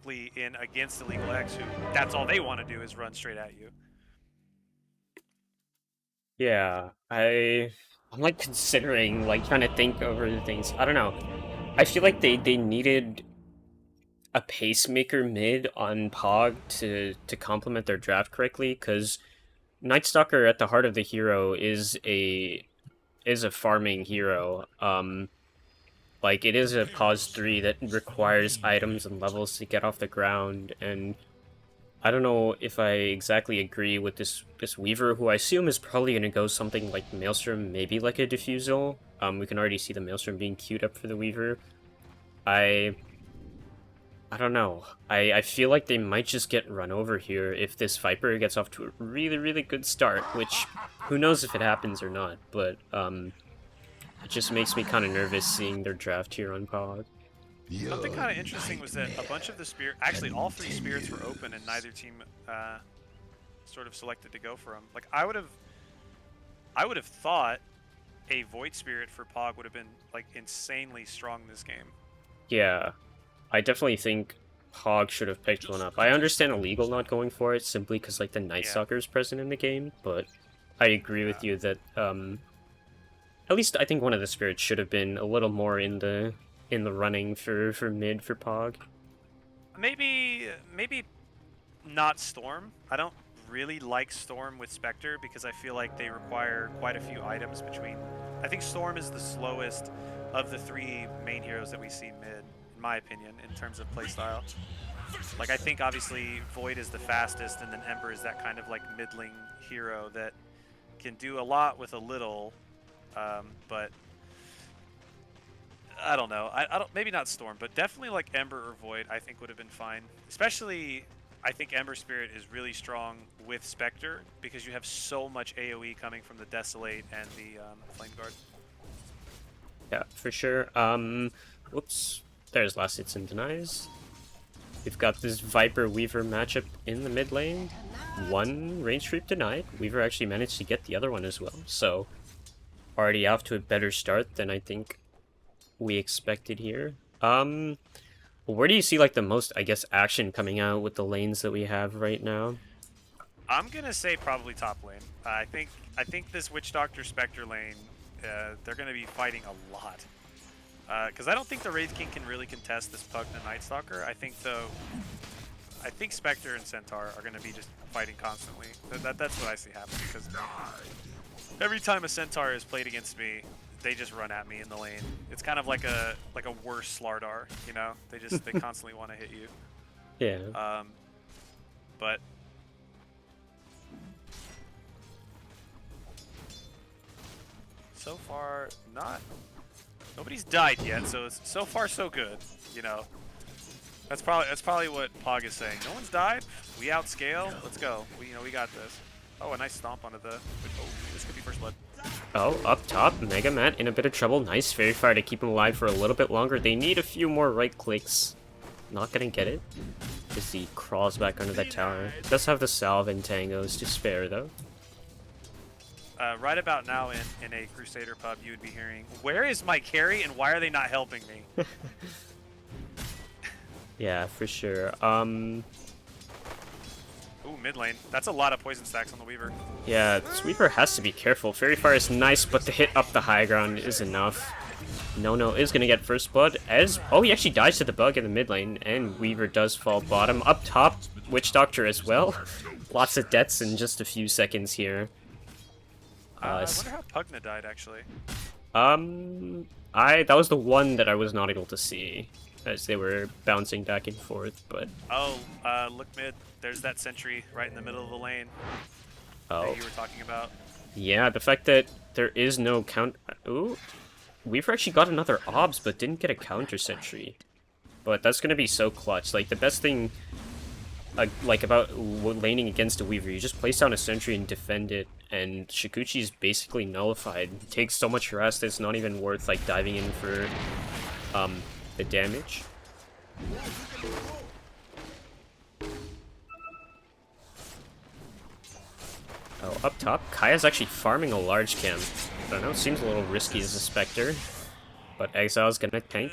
specifically in against Illegal X, who that's all they want to do is run straight at you. Yeah, I'm like considering, like trying to think over the things. I don't know. I feel like they needed a pacemaker mid on Pog to complement their draft correctly, because Night Stalker at the heart of the hero is a farming hero. Like it is a pause 3 that requires items and levels to get off the ground, and I don't know if I exactly agree with this Weaver, who I assume is probably gonna go something like Maelstrom, maybe like a Diffusal. We can already see the Maelstrom being queued up for the Weaver. I I don't know. I feel like they might just get run over here if this Viper gets off to a really, really good start, which who knows if it happens or not, but it just makes me kind of nervous seeing their draft here on Pod. Something kind of interesting was that a bunch of the spirit, actually all three spirits were open, and neither team sort of selected to go for them. Like I would have thought a Void Spirit for Pog would have been like insanely strong this game. Yeah, I definitely think Hog should have picked one up. I understand Illegal not going for it simply because like the Night Yeah. Stalker is present in the game, but I agree with you that at least I think one of the spirits should have been a little more in the running for mid for Pog. Maybe not Storm. I don't really like Storm with Spectre because I feel like they require quite a few items between. I think Storm is the slowest of the three main heroes that we see mid, in my opinion, in terms of playstyle. Like I think obviously Void is the fastest, and then Ember is that kind of like middling hero that can do a lot with a little, but I don't know. I don't, maybe not Storm, but definitely like Ember or Void I think would have been fine. Especially I think Ember Spirit is really strong with Spectre because you have so much AoE coming from the Desolate and the Flame Guard. Yeah, for sure. Whoops. There's last hits and denies. We've got this Viper Weaver matchup in the mid lane. One range creep denied. Weaver actually managed to get the other one as well, so already off to a better start than I think we expected here. Where do you see like the most, I guess, action coming out with the lanes that we have right now? I'm gonna say probably top lane. I think this Witch Doctor Spectre lane, they're gonna be fighting a lot. Because I don't think the Wraith King can really contest this Pugna Night Stalker. I think Spectre and Centaur are gonna be just fighting constantly. That's what I see happening. Because every time a Centaur is played against me, they just run at me in the lane. It's kind of like a worse Slardar, you know? They constantly want to hit you. Yeah. But so far nobody's died yet, so it's so far so good, you know. That's probably what Pog is saying. No one's died. We outscale. Let's go. We got this. Oh, a nice stomp onto the. Oh, this could be first blood. Oh, up top, Mega Man in a bit of trouble. Nice Fairy Fire to keep him alive for a little bit longer. They need a few more right clicks. Not gonna get it. As he crawls back under that tower. Does have the Salve and Tangos to spare, though. Right about now in a Crusader pub, you would be hearing, "Where is my carry and why are they not helping me?" Yeah, for sure. Ooh, mid lane. That's a lot of poison stacks on the Weaver. Yeah, Sweeper has to be careful. Fairy Fire is nice, but the hit up the high ground is enough. No is gonna get first blood as he actually dies to the bug in the mid lane, and Weaver does fall bottom. Up top, Witch Doctor as well. Lots of deaths in just a few seconds here. I wonder how Pugna died actually. That was the one that I was not able to see as they were bouncing back and forth, but Oh, look mid. There's that sentry right in the middle of the lane that you were talking about. Yeah, the fact that there is no count. Ooh, Weaver actually got another obs, but didn't get a counter sentry. But that's gonna be so clutch. Like the best thing, like about laning against a Weaver, you just place down a sentry and defend it, and Shikuchi is basically nullified. It takes so much harass that it's not even worth like diving in for the damage. Oh, up top, Kaya's actually farming a large cam. I don't know, seems a little risky as a Spectre, but Exile's gonna tank.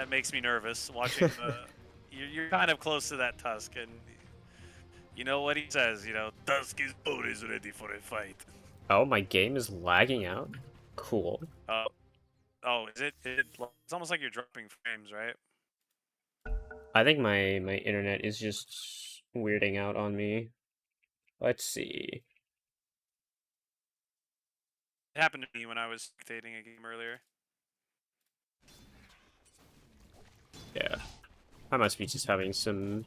That makes me nervous watching the. You're kind of close to that Tusk, and you know what he says. You know, Tusk is always ready for a fight. Oh, my game is lagging out. Cool. Oh, is it? It's almost like you're dropping frames, right? I think my internet is just weirding out on me. Let's see. It happened to me when I was spectating a game earlier. Yeah. I must be just having some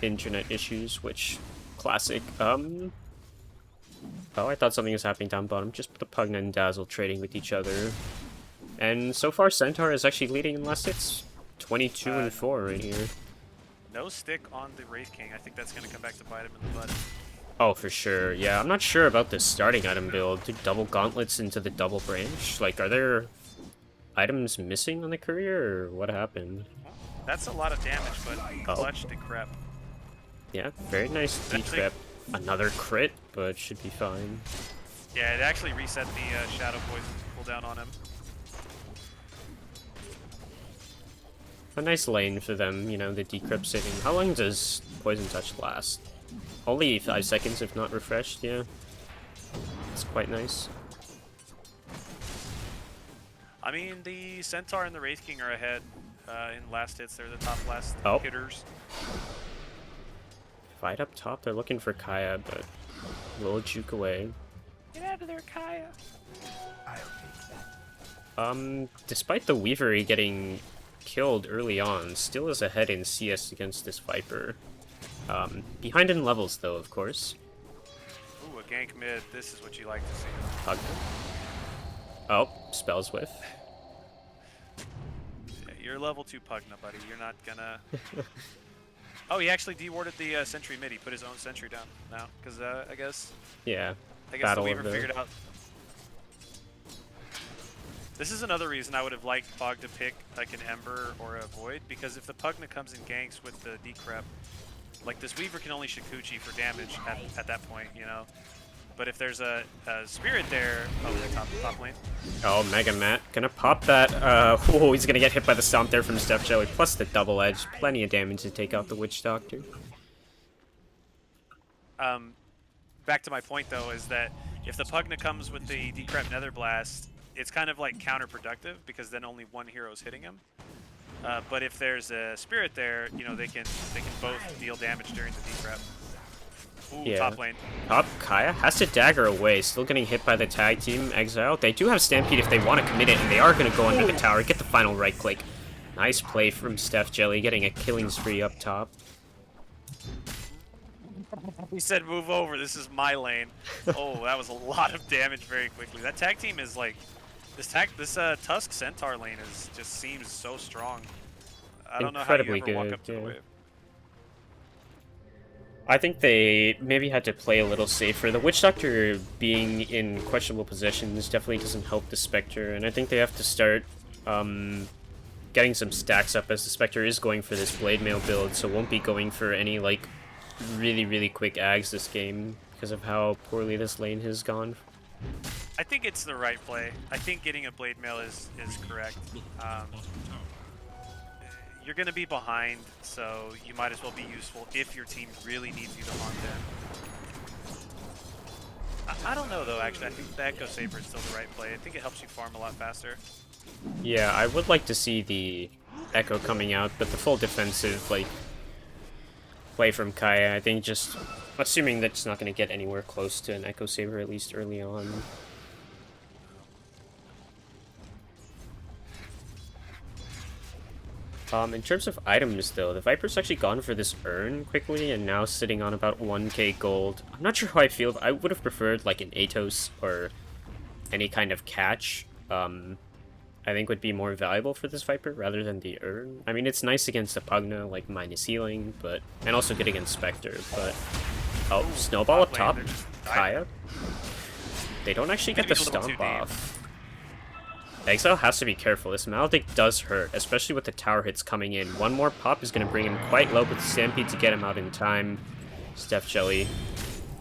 internet issues, which classic. Oh, I thought something was happening down bottom. Just the Pugna and Dazzle trading with each other. And so far, Centaur is actually leading in last hits. 22 and 4 right here. No stick on the Wraith King. I think that's going to come back to bite him in the butt. Oh, for sure. Yeah, I'm not sure about the starting item build. Double gauntlets into the double branch. Like, are there items missing on the courier, or what happened? That's a lot of damage, but clutch decrep. Yeah, very nice decrep. Another crit, but should be fine. Yeah, it actually reset the Shadow Poison cooldown on him. A nice lane for them, you know, the decrep saving. How long does Poison Touch last? Only 5 seconds if not refreshed, yeah. It's quite nice. I mean, the Centaur and the Wraith King are ahead in last hits. They're the top last hitters. Fight up top, they're looking for Kaya, but will juke away. Get out of there, Kaya! Despite the Weavery getting killed early on, still is ahead in CS against this Viper. Behind in levels, though, of course. Ooh, a gank mid. This is what you like to see. Pugna. Oh, Spells Whiff. Yeah, you're level 2 Pugna, buddy. You're not gonna... Oh, he actually dewarded the sentry mid. He put his own sentry down now, because I guess... Yeah. I guess the Weaver figured out... This is another reason I would have liked Pog to pick like an Ember or a Void, because if the Pugna comes in ganks with the decrep, like this Weaver can only Shikuchi for damage at that point, you know? But if there's a Spirit there, top lane. Oh, Mega Matt gonna pop that. Oh, he's gonna get hit by the stomp there from Steph Jelly, plus the double edge. Plenty of damage to take out the Witch Doctor. Back to my point though, is that if the Pugna comes with the Decrep Nether Blast, it's kind of like counterproductive because then only one hero is hitting him. But if there's a Spirit there, you know, they can both deal damage during the Decrep. Ooh, yeah. Top lane. Top Kaya has to dagger away, still getting hit by the tag team Exile. They do have Stampede if they want to commit it, and they are going to go under the tower, get the final right click. Nice play from Steph Jelly, getting a killing spree up top. He said move over, this is my lane. Oh, that was a lot of damage very quickly. That tag team is like, this Tusk Centaur lane just seems so strong. I don't know how you ever walk up to the wave. I think they maybe had to play a little safer. The Witch Doctor being in questionable positions definitely doesn't help the Spectre, and I think they have to start getting some stacks up as the Spectre is going for this Blade Mail build, so won't be going for any like really quick ags this game because of how poorly this lane has gone. I think it's the right play. I think getting a Blade Mail is correct. You're going to be behind, so you might as well be useful if your team really needs you to haunt them. I don't know, though, actually. I think the Echo Saber is still the right play. I think it helps you farm a lot faster. Yeah, I would like to see the Echo coming out, but the full defensive, like, play from Kaya, I think just assuming that's not going to get anywhere close to an Echo Saber, at least early on. In terms of items, though, the Viper's actually gone for this urn quickly and now sitting on about 1k gold. I'm not sure how I feel. I would have preferred like an Atos or any kind of catch. I think would be more valuable for this Viper rather than the urn. I mean, it's nice against the Pugna, like minus healing, but and also good against Spectre, but... Oh, Snowball up top. Kaya. They don't actually get the stomp off. Exile has to be careful. This Maledict does hurt, especially with the tower hits coming in. One more pop is going to bring him quite low, but the Stampede to get him out in time. Steph Jelly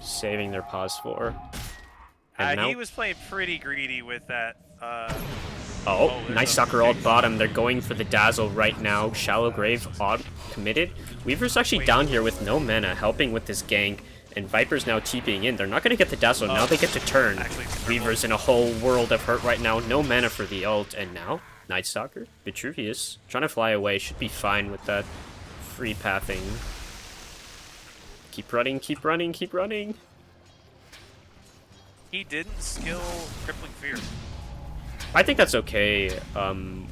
saving their pause for. He was playing pretty greedy with that. Oh, there's nice a soccer ult big bottom. They're going for the dazzle right now. Shallow Grave odd committed. Weaver's actually down here with no mana, helping with this gank. And Viper's now TPing in. They're not going to get the dazzle. Now they get to turn. Actually, it's Weaver's in a whole world of hurt right now. No mana for the ult. And now, Night Stalker, Vitruvius, trying to fly away. Should be fine with that free pathing. Keep running, keep running, keep running. He didn't skill Crippling Fear. I think that's okay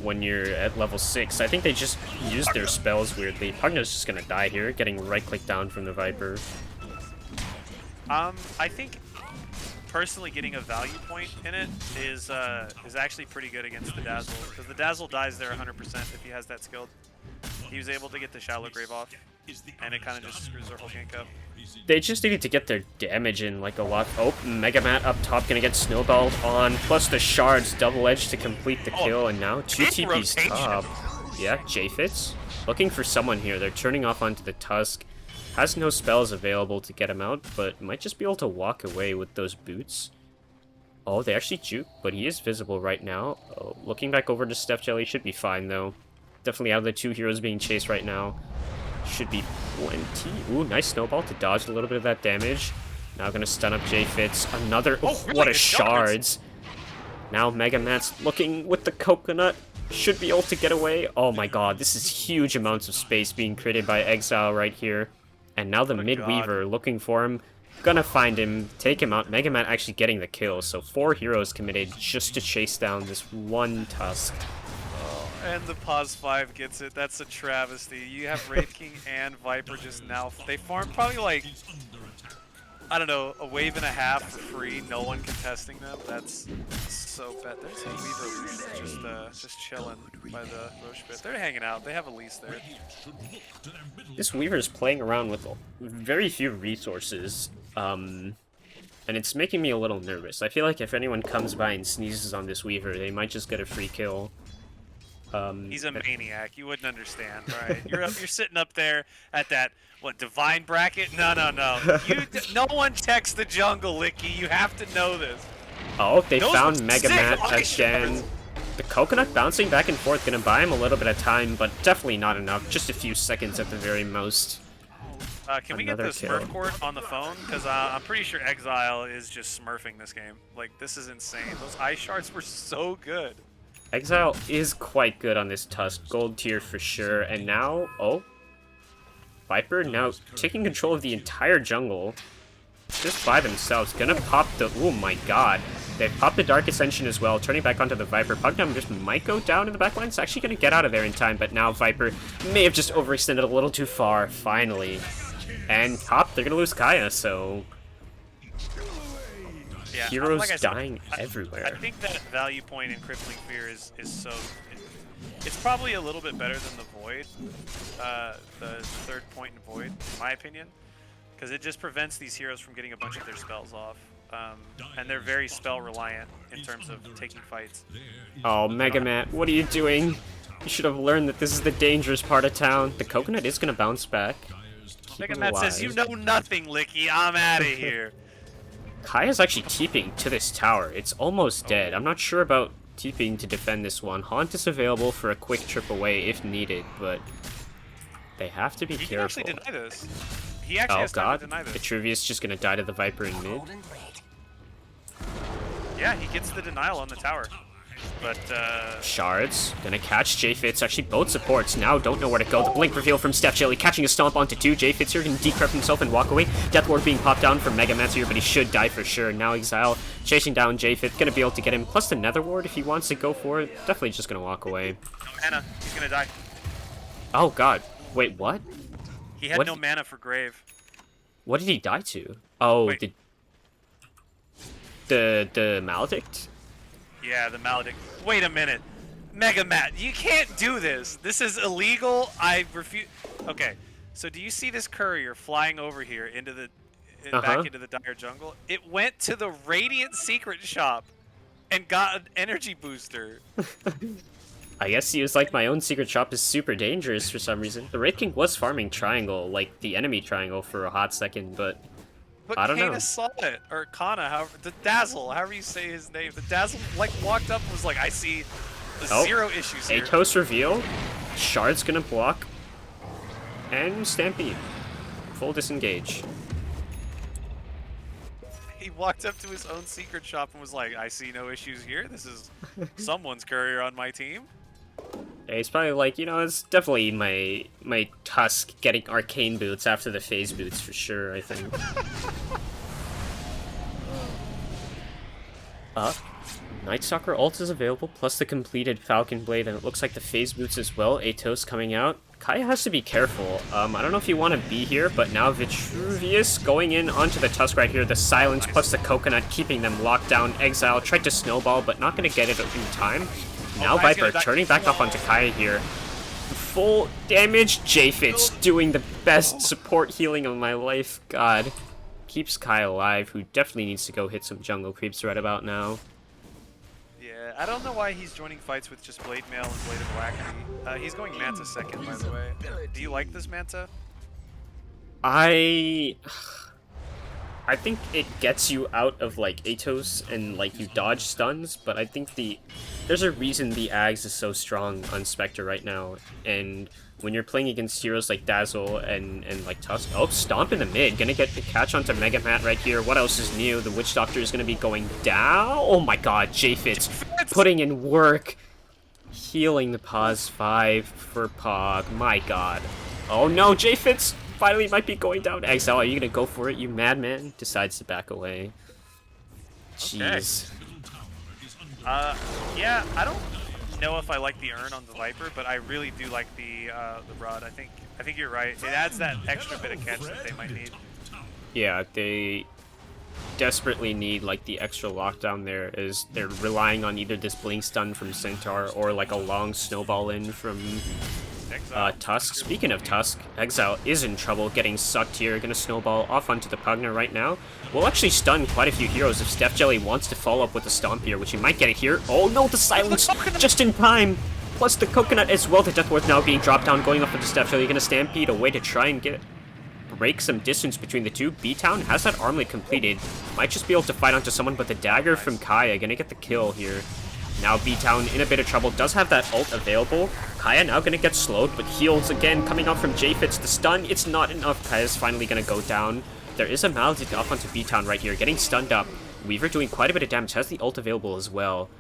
when you're at level 6. I think they just used their spells weirdly. Pugna's just gonna die here, getting right-click down from the Viper. I think personally getting a value point in it is actually pretty good against the Dazzle, because the Dazzle dies there 100% if he has that skilled. He was able to get the Shallow Grave off, and it kind of just screws their whole gank up. They just needed to get their damage in like a lot. Oh, Mega Mat up top gonna get snowballed on, plus the shards double edge to complete the kill, and now 2 TPs top. Yeah, J-Fits looking for someone here. They're turning off onto the Tusk. Has no spells available to get him out, but might just be able to walk away with those boots. Oh, they actually juke, but he is visible right now. Oh, looking back over to Steph Jelly, should be fine though. Definitely out of the 2 heroes being chased right now. Should be plenty. Ooh, nice snowball to dodge a little bit of that damage. Now gonna stun up J-Fits. Another. Oh, really? what a It's shards! Now Mega Mat's looking with the coconut. Should be able to get away. Oh my god, this is huge amounts of space being created by Exile right here. And now the Mid-Weaver looking for him. Gonna find him, take him out. Mega Mat actually getting the kill. So 4 heroes committed just to chase down this one Tusk. And the Pause 5 gets it. That's a travesty. You have Wraith King and Viper just now. They farmed probably like, I don't know, a wave and a half for free. No one contesting them. That's so bad. There's a Weaver just chilling by the Roche pit. They're hanging out. They have a lease there. This Weaver's playing around with very few resources. And it's making me a little nervous. I feel like if anyone comes by and sneezes on this Weaver, they might just get a free kill. He's a maniac. You wouldn't understand, right? You're sitting up there at that divine bracket. No. No one checks the jungle, Licky. You have to know this. Oh, they found Mega Mat again. The coconut bouncing back and forth, gonna buy him a little bit of time, but definitely not enough. Just a few seconds at the very most. Can we get the Smurf court on the phone? Because I'm pretty sure Exile is just smurfing this game. Like, this is insane. Those ice shards were so good. Exile is quite good on this Tusk, gold tier for sure, and now, oh, Viper now taking control of the entire jungle, just by themselves, gonna pop the, oh my god, they popped the Dark Ascension as well, turning back onto the Viper. Pugnum just might go down in the backline, it's actually gonna get out of there in time, but now Viper may have just overextended a little too far, finally, and top, they're gonna lose Kaya, so... Yeah, heroes like I said, dying everywhere. I think that value point in Crippling Fear is so... It's probably a little bit better than the Void, the 3rd point in Void, in my opinion. Because it just prevents these heroes from getting a bunch of their spells off. And they're very spell reliant in terms of taking fights. Oh, Mega Mat, what are you doing? You should have learned that this is the dangerous part of town. The coconut is going to bounce back. Mega Mat says, you know nothing, Licky, I'm out of here. Kaya's actually TPing to this tower. It's almost dead. I'm not sure about TPing to defend this one. Haunt is available for a quick trip away if needed, but they have to be careful. He can actually deny this. He actually has time to deny this. Vitruvius just gonna die to the Viper in mid. Yeah, he gets the denial on the tower. But, Shards, gonna catch J-Fits, actually both supports, now don't know where to go. The blink reveal from Steph Jelly, catching a stomp onto 2. J-Fits here can decrypt himself and walk away. Death Ward being popped down from Mega Mat here, but he should die for sure. Now Exile chasing down J-Fit, gonna be able to get him, plus the Nether Ward if he wants to go for it. Definitely just gonna walk away. No mana, he's gonna die. Oh god, wait, what? He had no mana for Grave. What did he die to? Oh, wait. the Maledict? Yeah, the Maledict. Wait a minute. Mega Mat, you can't do this. This is illegal. I refuse. Okay, so do you see this courier flying over here into the back into the dire jungle? It went to the Radiant secret shop and got an energy booster. I guess he was like, my own secret shop is super dangerous for some reason. The Wraith King was farming triangle, like the enemy triangle for a hot second, but I don't know. Kana saw it, or Kana, however, the Dazzle, however you say his name. The Dazzle, like, walked up and was like, I see Oh, Zero issues here. Atos reveal. Shard's gonna block. And Stampede. Full disengage. He walked up to his own secret shop and was like, I see no issues here. This is someone's courier on my team. Yeah, he's probably like, you know, it's definitely my Tusk getting arcane boots after the phase boots for sure, I think. Night Stalker ult is available, plus the completed Falcon Blade, and it looks like the phase boots as well. Atos coming out. Kaya has to be careful. I don't know if you want to be here, but now Vitruvius going in onto the Tusk right here. The silence plus the coconut keeping them locked down. Exile tried to snowball, but not going to get it in time. Now Viper turning back up onto Kaya here. Full damage. Japhit's doing the best support healing of my life. God. Keeps Kaya alive, who definitely needs to go hit some jungle creeps right about now. Yeah, I don't know why he's joining fights with just Blade Mail and Blade of Alacrity. He's going Manta second, by the way. Do you like this Manta? I think it gets you out of like Atos and like you dodge stuns, but I think there's a reason the Ags is so strong on Spectre right now, and when you're playing against heroes like Dazzle and like Tusk. Oh, Stomp in the mid, gonna get the catch onto Mega Mat right here. What else is new? The Witch Doctor is gonna be going down. Oh my god, Japhit putting in work. Healing the pause 5 for Pog. My god. Oh no, Japhit's finally might be going down. Exile, are you gonna go for it, you madman? Decides to back away. Jeez. Okay. Yeah, I don't know if I like the urn on the Viper, but I really do like the Rod. I think you're right. It adds that extra bit of catch that they might need. Yeah, they desperately need like the extra lockdown there, as they're relying on either this blink stun from Centaur or like a long snowball in from Tusk. Speaking of Tusk, Exile is in trouble, getting sucked here, gonna snowball off onto the Pugner right now. Will actually stun quite a few heroes if Steph Jelly wants to follow up with the Stomp here, which he might get it here. Oh no, the silence just in time! Plus the coconut as well, the Deathworth now being dropped down, going off into Steph Jelly, gonna Stampede away to try and break some distance between the two. B-Town has that armlet completed, might just be able to fight onto someone, but the dagger from Kaya gonna get the kill here. Now B-Town in a bit of trouble, does have that ult available. Kaya now gonna get slowed, but heals again, coming out from Japhit's. The stun, it's not enough. Kaya's finally gonna go down. There is a Maledict off onto B-Town right here, getting stunned up. Weaver doing quite a bit of damage, has the ult available as well.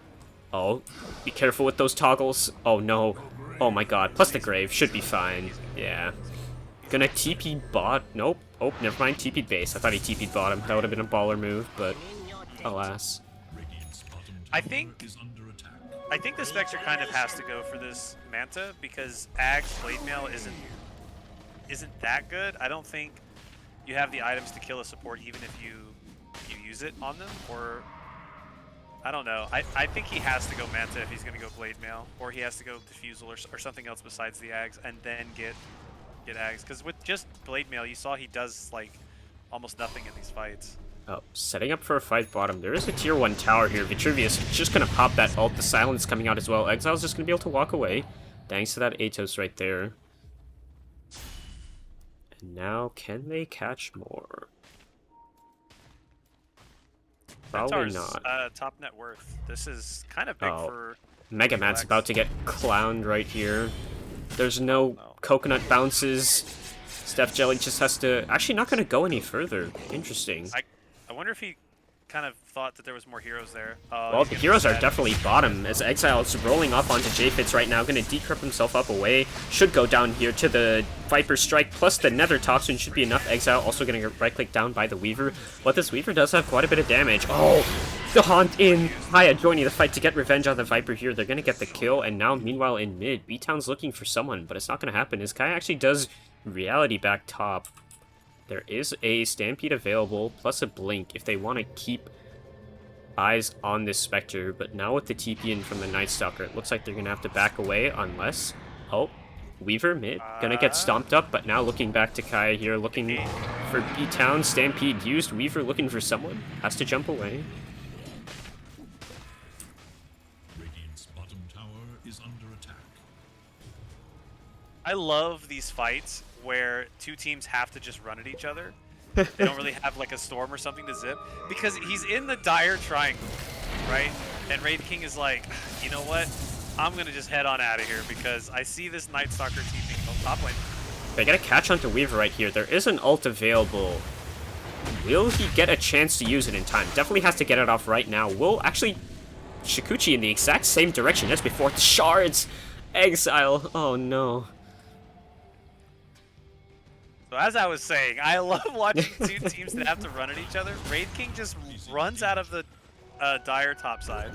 Oh, be careful with those toggles. Oh no. Oh my god, plus the Grave, should be fine. Yeah. Gonna TP bot, nope. Oh, never mind, TP'd base. I thought he TP'd bottom. That would have been a baller move, but alas. I think the Spectre kind of has to go for this Manta because Ag's Blade Mail isn't that good. I don't think you have the items to kill a support even if you use it on them, or I don't know. I think he has to go Manta if he's going to go Blade Mail, or he has to go Diffusal or something else besides the Ags and then get Ags, because with just Blade Mail you saw he does like almost nothing in these fights. Oh, setting up for a fight bottom. There is a tier 1 tower here. Vitruvius just gonna pop that ult. The silence coming out as well. Exile's just gonna be able to walk away, thanks to that Atos right there. And now, can they catch more? Probably not. Top net worth. This is kind of big for... Mega Man's about to get clowned right here. There's no coconut bounces. Steph Jelly just has to... Actually, not gonna go any further. Interesting. I wonder if he kind of thought that there was more heroes there. Well, the heroes are definitely bottom, as Exile is rolling up onto Japhit's right now, going to decrypt himself up away. Should go down here to the Viper Strike, plus the Nether Toxin should be enough. Exile also going to get right-click down by the Weaver, but this Weaver does have quite a bit of damage. Oh, the Haunt in! Haya joining the fight to get revenge on the Viper here. They're going to get the kill, and now, meanwhile, in mid, B-Town's looking for someone, but it's not going to happen, as Kai actually does reality back top. There is a Stampede available, plus a Blink, if they want to keep eyes on this Spectre, but now with the TP in from the Night Stalker, it looks like they're going to have to back away, unless... Oh, Weaver mid, gonna get stomped up, but now looking back to Kaya here, looking for B-Town. Stampede used, Weaver looking for someone, has to jump away. Radiant's bottom tower is under attack. I love these fights where two teams have to just run at each other. They don't really have like a storm or something to zip, because he's in the dire triangle, right? And Raid King is like, you know what? I'm going to just head on out of here because I see this Night Stalker TPing on top lane. They get a catch onto Weaver right here. There is an ult available. Will he get a chance to use it in time? Definitely has to get it off right now. Will actually Shikuchi in the exact same direction as before. The shards! Exile! Oh no. So as I was saying, I love watching two teams that have to run at each other. Wraith King just runs out of the dire top side.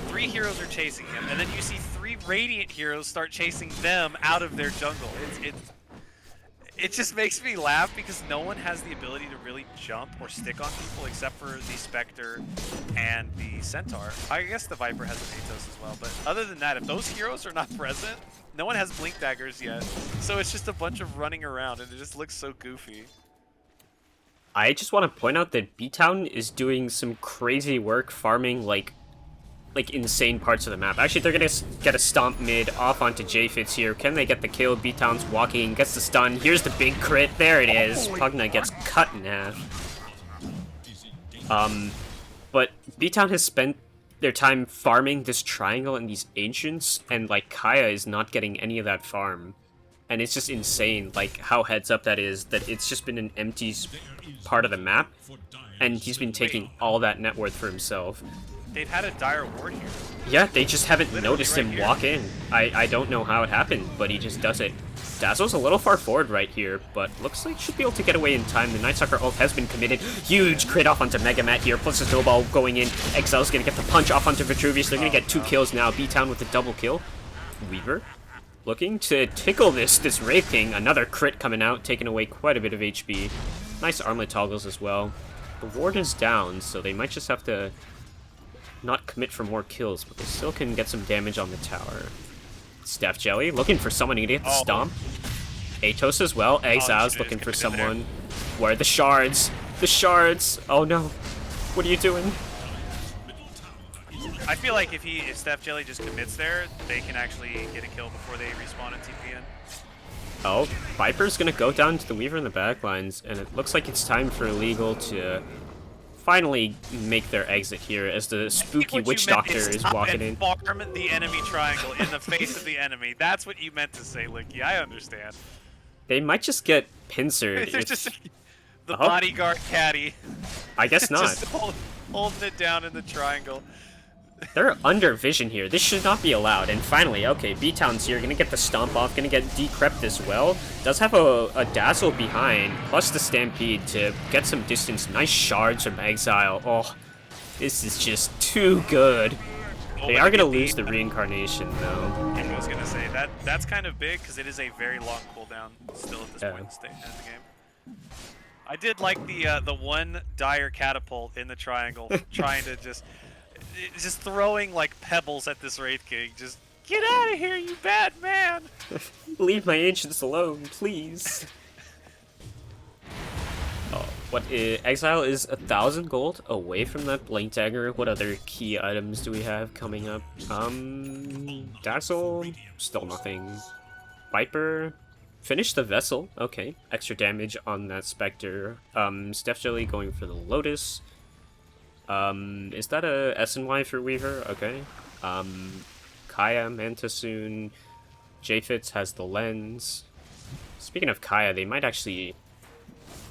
3 heroes are chasing him, and then you see 3 Radiant heroes start chasing them out of their jungle. It just makes me laugh because no one has the ability to really jump or stick on people except for the Spectre and the Centaur. I guess the Viper has an Atos as well, but other than that, if those heroes are not present, no one has Blink Daggers yet. So it's just a bunch of running around, and it just looks so goofy. I just want to point out that B-Town is doing some crazy work farming, like insane parts of the map. Actually, they're gonna get a stomp mid off onto J-Fitz here. Can they get the kill? B-Town's walking, gets the stun. Here's the big crit. There it is. Pugna gets cut in half. But B-Town has spent their time farming this triangle and these ancients, and like Kaya is not getting any of that farm. And it's just insane, like how heads up that is, that it's just been an empty part of the map, and he's been taking all that net worth for himself. They've had a dire ward here. Yeah, they just haven't noticed right him here. walk in. I don't know how it happened, but he just does it. Dazzle's a little far forward right here, but looks like should be able to get away in time. The Night Stalker ult has been committed. Huge crit off onto Mega Mat here, plus a snowball going in. Exile's gonna get the punch off onto Vitruvius. They're gonna get 2 kills now. B-Town with the double kill. Weaver looking to tickle this Wraith King. Another crit coming out, taking away quite a bit of HP. Nice armlet toggles as well. The ward is down, so they might just have to not commit for more kills, but they still can get some damage on the tower. Staff Jelly looking for someone to get the stomp. Atos as well. Exile's looking for someone. Where are the shards? The shards! Oh no. What are you doing? I feel like if Steph Jelly just commits there, they can actually get a kill before they respawn and TP in. Oh, Viper's gonna go down to the Weaver in the backlines, and it looks like it's time for Illegal to finally make their exit here as the spooky Witch Doctor is walking in. Farm the enemy triangle in the face of the enemy. That's what you meant to say, Licky. I understand. They might just get pincered. They're just the bodyguard caddy. I guess not. Just holding it down in the triangle. They're under vision here. This should not be allowed. And finally, okay, B-Town's here. Gonna get the stomp off. Gonna get decrept as well. Does have a dazzle behind, plus the stampede to get some distance. Nice shards from Exile. Oh, this is just too good. They are gonna lose the reincarnation though. I was gonna say that's kind of big because it is a very long cooldown still at this point in the game. I did like the one dire catapult in the triangle, trying to just throwing like pebbles at this Wraith King. Just get out of here, you bad man! Leave my ancients alone, please. Oh, Exile is 1,000 gold away from that Blink Dagger. What other key items do we have coming up? Dazzle, still nothing. Viper, finish the Vessel. Okay, extra damage on that Spectre. Steph Jelly going for the Lotus. Is that a SNY for Weaver? Okay. Kaya, Manta soon. J-Fitz has the Lens. Speaking of Kaya, they might actually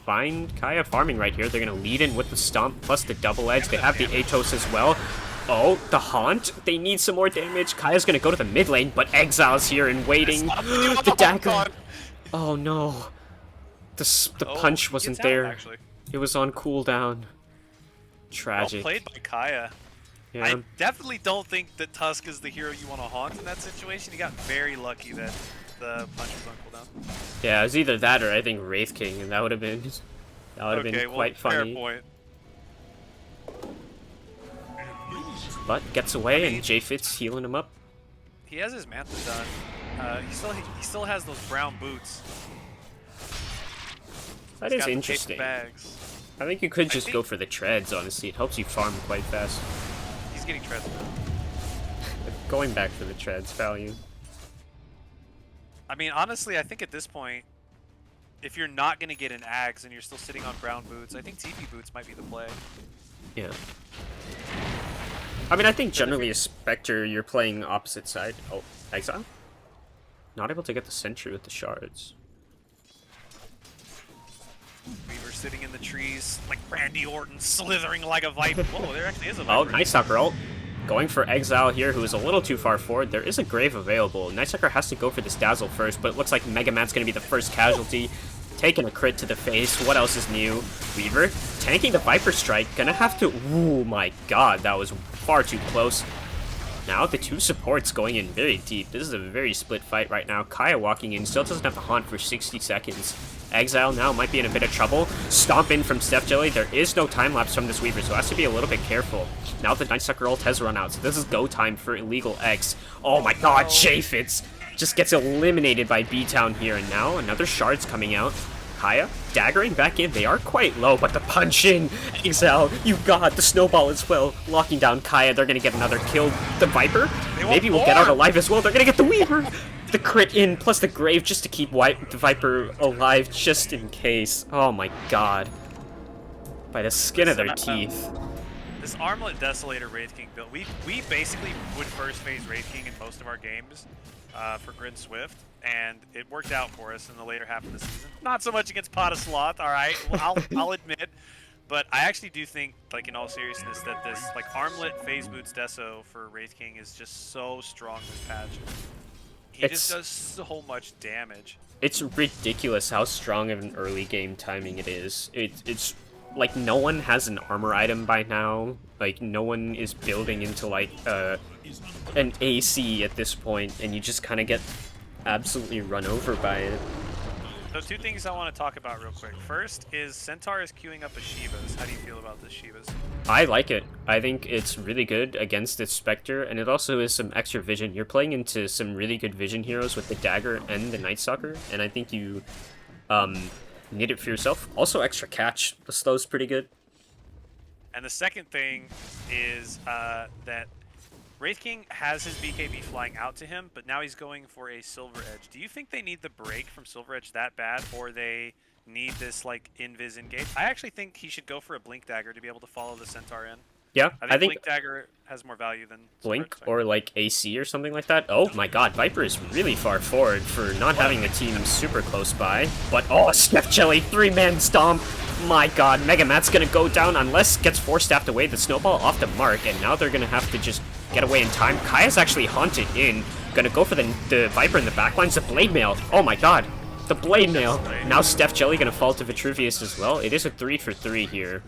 find Kaya farming right here. They're gonna lead in with the Stomp plus the Double Edge. They have the Atos as well. Oh, the Haunt. They need some more damage. Kaya's gonna go to the mid lane, but Exile's here and waiting. The dagger. Oh no. The punch wasn't there. It was on cooldown. Tragic. Well played by Kaya. Yeah. I definitely don't think that Tusk is the hero you want to haunt in that situation. You got very lucky that the punch was on cooldown. Yeah, it was either that or I think Wraith King, and that would have been quite funny. Fair point. But gets away and J-Fitz healing him up. He has his Manta done. He still has those brown boots. That is interesting. Bags. I think you could just go for the treads, honestly. It helps you farm quite fast. He's getting treads now. Going back for the treads value. I mean, honestly, I think at this point, if you're not going to get an Ags and you're still sitting on brown boots, I think TP boots might be the play. Yeah. I mean, I think generally a Spectre, you're playing opposite side. Oh, Exile? Not able to get the sentry with the shards. Weaver sitting in the trees like Randy Orton, slithering like a viper. Whoa, there actually is a Oh, viper. Night Stalker ult. Going for Exile here, who is a little too far forward. There is a Grave available. Night Stalker has to go for this Dazzle first, but it looks like Mega Man's going to be the first casualty. Taking a crit to the face. What else is new? Weaver tanking the Viper Strike. Gonna have to... Ooh, my god, that was far too close. Now the two supports going in very deep. This is a very split fight right now. Kaya walking in, still doesn't have the haunt for 60 seconds. Exile now might be in a bit of trouble. Stomp in from Steph Jelly. There is no time lapse from this Weaver, so has to be a little bit careful. Now the Night Stalker ult has run out, so this is go time for Illegal X. Oh my god, Jayfitz just gets eliminated by B-Town here, and now another Shard's coming out. Kaya daggering back in. They are quite low, but the punch in. Exile, you got the snowball as well. Locking down Kaya. They're going to get another kill. The Viper, maybe will get out alive as well. They're going to get the Weaver. The crit in, plus the Grave just to keep the Viper alive just in case. Oh my god. By the skin of their teeth. This Armlet Desolator Wraith King build, we basically would first phase Wraith King in most of our games for Grin Swift, and it worked out for us in the later half of the season. Not so much against Pot of Sloth, alright, well, I'll admit, but I actually do think, like in all seriousness, that this like Armlet Phase Boots Deso for Wraith King is just so strong this patch. He just does so much damage. It's ridiculous how strong of an early game timing it is. It's like no one has an armor item by now. Like no one is building into like an AC at this point, and you just kind of get absolutely run over by it. So two things I want to talk about real quick. First is Centaur is queuing up a Shivas. How do you feel about this Shivas? I like it. I think it's really good against its Spectre, and it also is some extra vision. You're playing into some really good vision heroes with the Dagger and the Night Stalker, and I think you need it for yourself. Also extra catch. The slow's pretty good. And the second thing is that Wraith King has his BKB flying out to him, but now he's going for a Silver Edge. Do you think they need the break from Silver Edge that bad, or they need this like invis engage? I actually think he should go for a Blink Dagger to be able to follow the Centaur in. Yeah, I think Blink Dagger has more value than Blink Silver Edge, or like AC or something like that. Oh my god, Viper is really far forward for not having the team super close by. But oh, Steph Jelly, 3-man stomp. My god, Mega Mat's gonna go down unless gets 4-staffed away. The snowball off the mark, and now they're gonna have to just get away in time. Kaya's actually haunted in. Gonna go for the Viper in the backlines. The Blade Mail. Oh my god. The Blade Mail. Now Steph Jelly gonna fall to Vitruvius as well. It is a 3-for-3 here.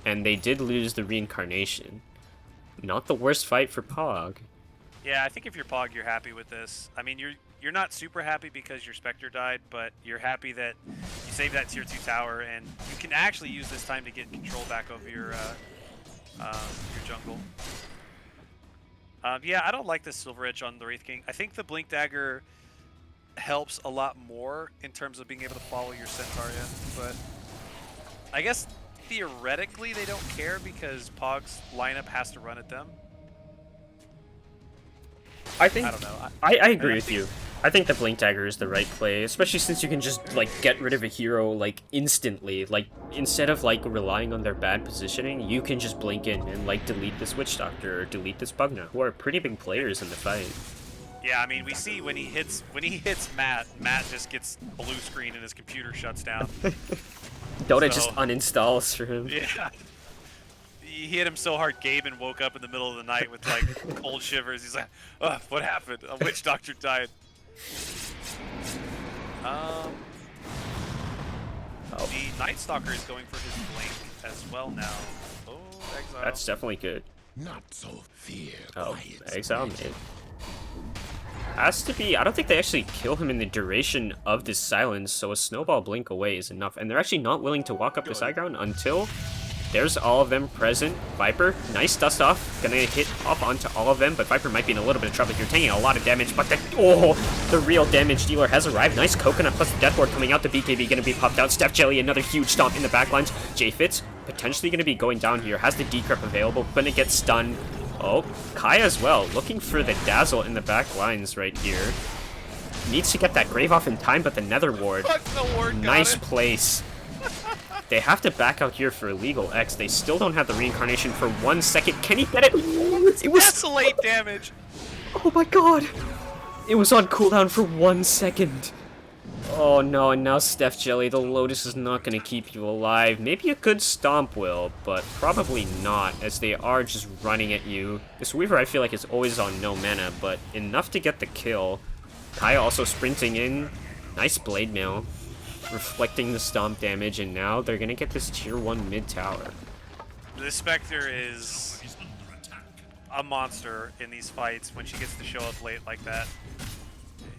And they did lose the Reincarnation. Not the worst fight for Pog. Yeah, I think if you're Pog, you're happy with this. I mean, you're not super happy because your Spectre died, but you're happy that you saved that tier 2 tower, and you can actually use this time to get control back over your jungle. Yeah, I don't like this Silver Edge on the Wraith King. I think the Blink Dagger helps a lot more in terms of being able to follow your Centaur in, but I guess theoretically they don't care because Pog's lineup has to run at them. I think I don't know. I agree with you. I think the Blink Dagger is the right play, especially since you can just like get rid of a hero like instantly. Like instead of like relying on their bad positioning, you can just blink in and like delete this Witch Doctor or delete this Bugna, who are pretty big players in the fight. Yeah, I mean, we see when he hits Matt just gets blue screen and his computer shuts down. Dota just uninstalls for him. Yeah. He hit him so hard, Gaben woke up in the middle of the night with like cold shivers. He's like, "Oh, what happened? A Witch Doctor died." The Night Stalker is going for his blink as well now. Oh, Exile. That's definitely good. Not so fear. Oh, Exile mid. Has to be. I don't think they actually kill him in the duration of this silence, so a snowball blink away is enough. And they're actually not willing to walk up the side ground until there's all of them present. Viper, nice dust off. Gonna hit off onto all of them, but Viper might be in a little bit of trouble here, taking a lot of damage. But the real damage dealer has arrived. Nice coconut plus the death ward coming out. The BKB gonna be popped out. Steph Jelly, another huge stomp in the backlines. Jayfitz potentially gonna be going down here. Has the decrypt available, gonna get stunned. Oh, Kaya as well, looking for the Dazzle in the back lines right here. Needs to get that Grave off in time, but the Nether Ward, nice place. They have to back out here for Illegal X. They still don't have the Reincarnation for 1 second. Can he get it? It was Desolate damage. Oh my god! It was on cooldown for 1 second. Oh no, and now Steph Jelly, the Lotus is not gonna keep you alive. Maybe a good stomp will, but probably not, as they are just running at you. This Weaver I feel like is always on no mana, but enough to get the kill. Kaya also sprinting in. Nice Blade Mail. Reflecting the stomp damage, and now they're gonna get this tier 1 mid tower. This Spectre is a monster in these fights when she gets to show up late like that.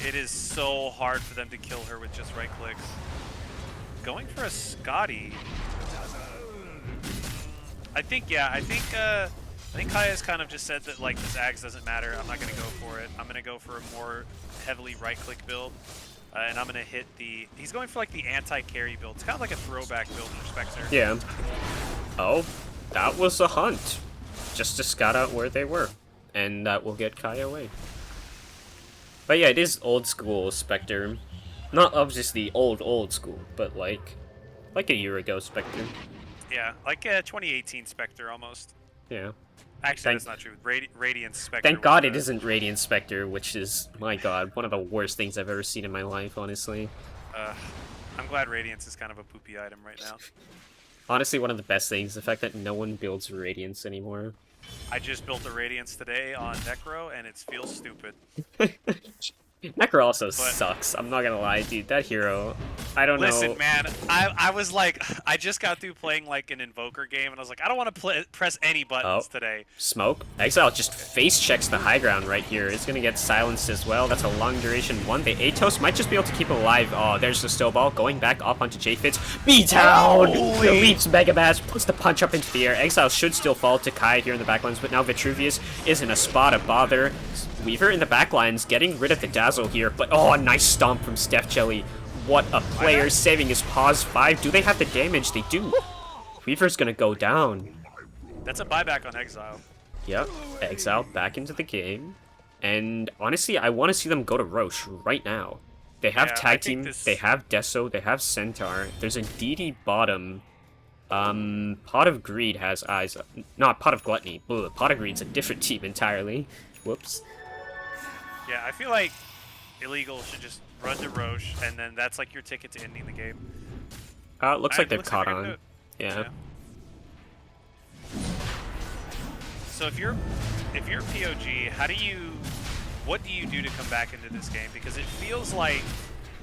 It is so hard for them to kill her with just right clicks. Going for a Scotty. I think Kaya's kind of just said that like this Axe doesn't matter. I'm not gonna go for it. I'm gonna go for a more heavily right click build. And I'm gonna hit the. He's going for like the anti-carry build. It's kind of like a throwback build for Spectre. Yeah. Oh, that was a hunt. Just to scout out where they were. And that will get Kaya away. But yeah, it is old school Spectre. Not obviously old school, but like a year ago Spectre. Yeah, like a 2018 Spectre almost. Yeah. Actually, that's not true. Radiant Spectre. Thank God it isn't Radiant Spectre, which is, my god, one of the worst things I've ever seen in my life, honestly. I'm glad Radiance is kind of a poopy item right now. Honestly, one of the best things, the fact that no one builds Radiance anymore. I just built a Radiance today on Necro, and it feels stupid. Necro also sucks, I'm not gonna lie, dude. That hero, I don't know. Listen, man, I was like, I just got through playing like an Invoker game, and I was like, I don't want to press any buttons today. Smoke. Exile just face checks the high ground right here. It's gonna get silenced as well. That's a long duration one. The Atos might just be able to keep it alive. Oh, there's the Snowball going back up onto J-Fits. B-Town! Deletes Megabass, puts the punch up into the air. Exile should still fall to Kai here in the backlines, but now Vitruvius is in a spot of bother. Weaver in the backlines, getting rid of the Dazzle here, but oh, a nice stomp from Steph Jelly. What a player, saving his paws. 5. Do they have the damage? They do. Weaver's gonna go down. That's a buyback on Exile. Yep, Exile back into the game. And honestly, I want to see them go to Roche right now. They have Tag Team, they have Deso, they have Centaur. There's a DD bottom. Pot of Greed has eyes. Not Pot of Gluttony. Ugh, Pot of Greed's a different team entirely. Whoops. Yeah, I feel like Illegal should just run to Roche, and then that's like your ticket to ending the game. Looks like they've caught on. Yeah. So if you're POG, what do you do to come back into this game? Because it feels like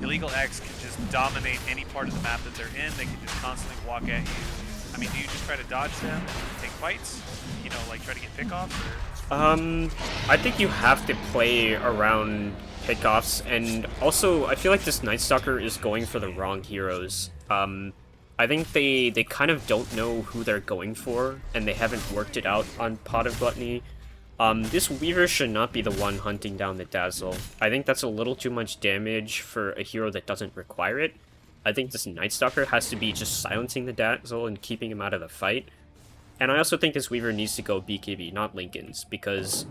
Illegal X can just dominate any part of the map that they're in. They can just constantly walk at you. I mean, do you just try to dodge them and take fights? You know, like try to get pickoffs? I think you have to play around pickoffs, and also I feel like this Night Stalker is going for the wrong heroes. I think they kind of don't know who they're going for, and they haven't worked it out on Pot of Gluttony. This Weaver should not be the one hunting down the Dazzle. I think that's a little too much damage for a hero that doesn't require it. I think this Night Stalker has to be just silencing the Dazzle and keeping him out of the fight. And I also think this Weaver needs to go BKB, not Linken's, because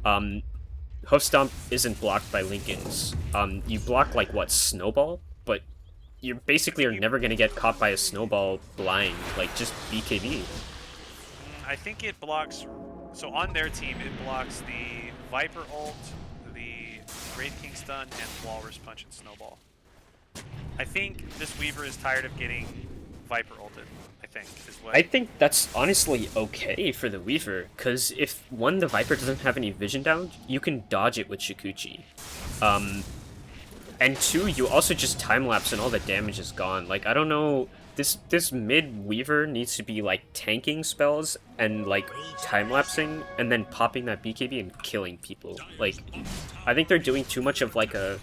Hoof Stomp isn't blocked by Linken's. You block, like, what, Snowball? But you basically are never going to get caught by a Snowball blind, like, just BKB. I think it blocks... So on their team, it blocks the Viper ult, the Wraith King stun, and Walrus Punch and Snowball. I think this Weaver is tired of getting Viper ulted. I think that's honestly okay for the Weaver, because if, one, the Viper doesn't have any vision down, you can dodge it with Shikuchi. And 2, you also just time-lapse and all the damage is gone. Like, I don't know, this mid-Weaver needs to be, like, tanking spells and, like, time-lapsing, and then popping that BKB and killing people. Like, I think they're doing too much of, like, a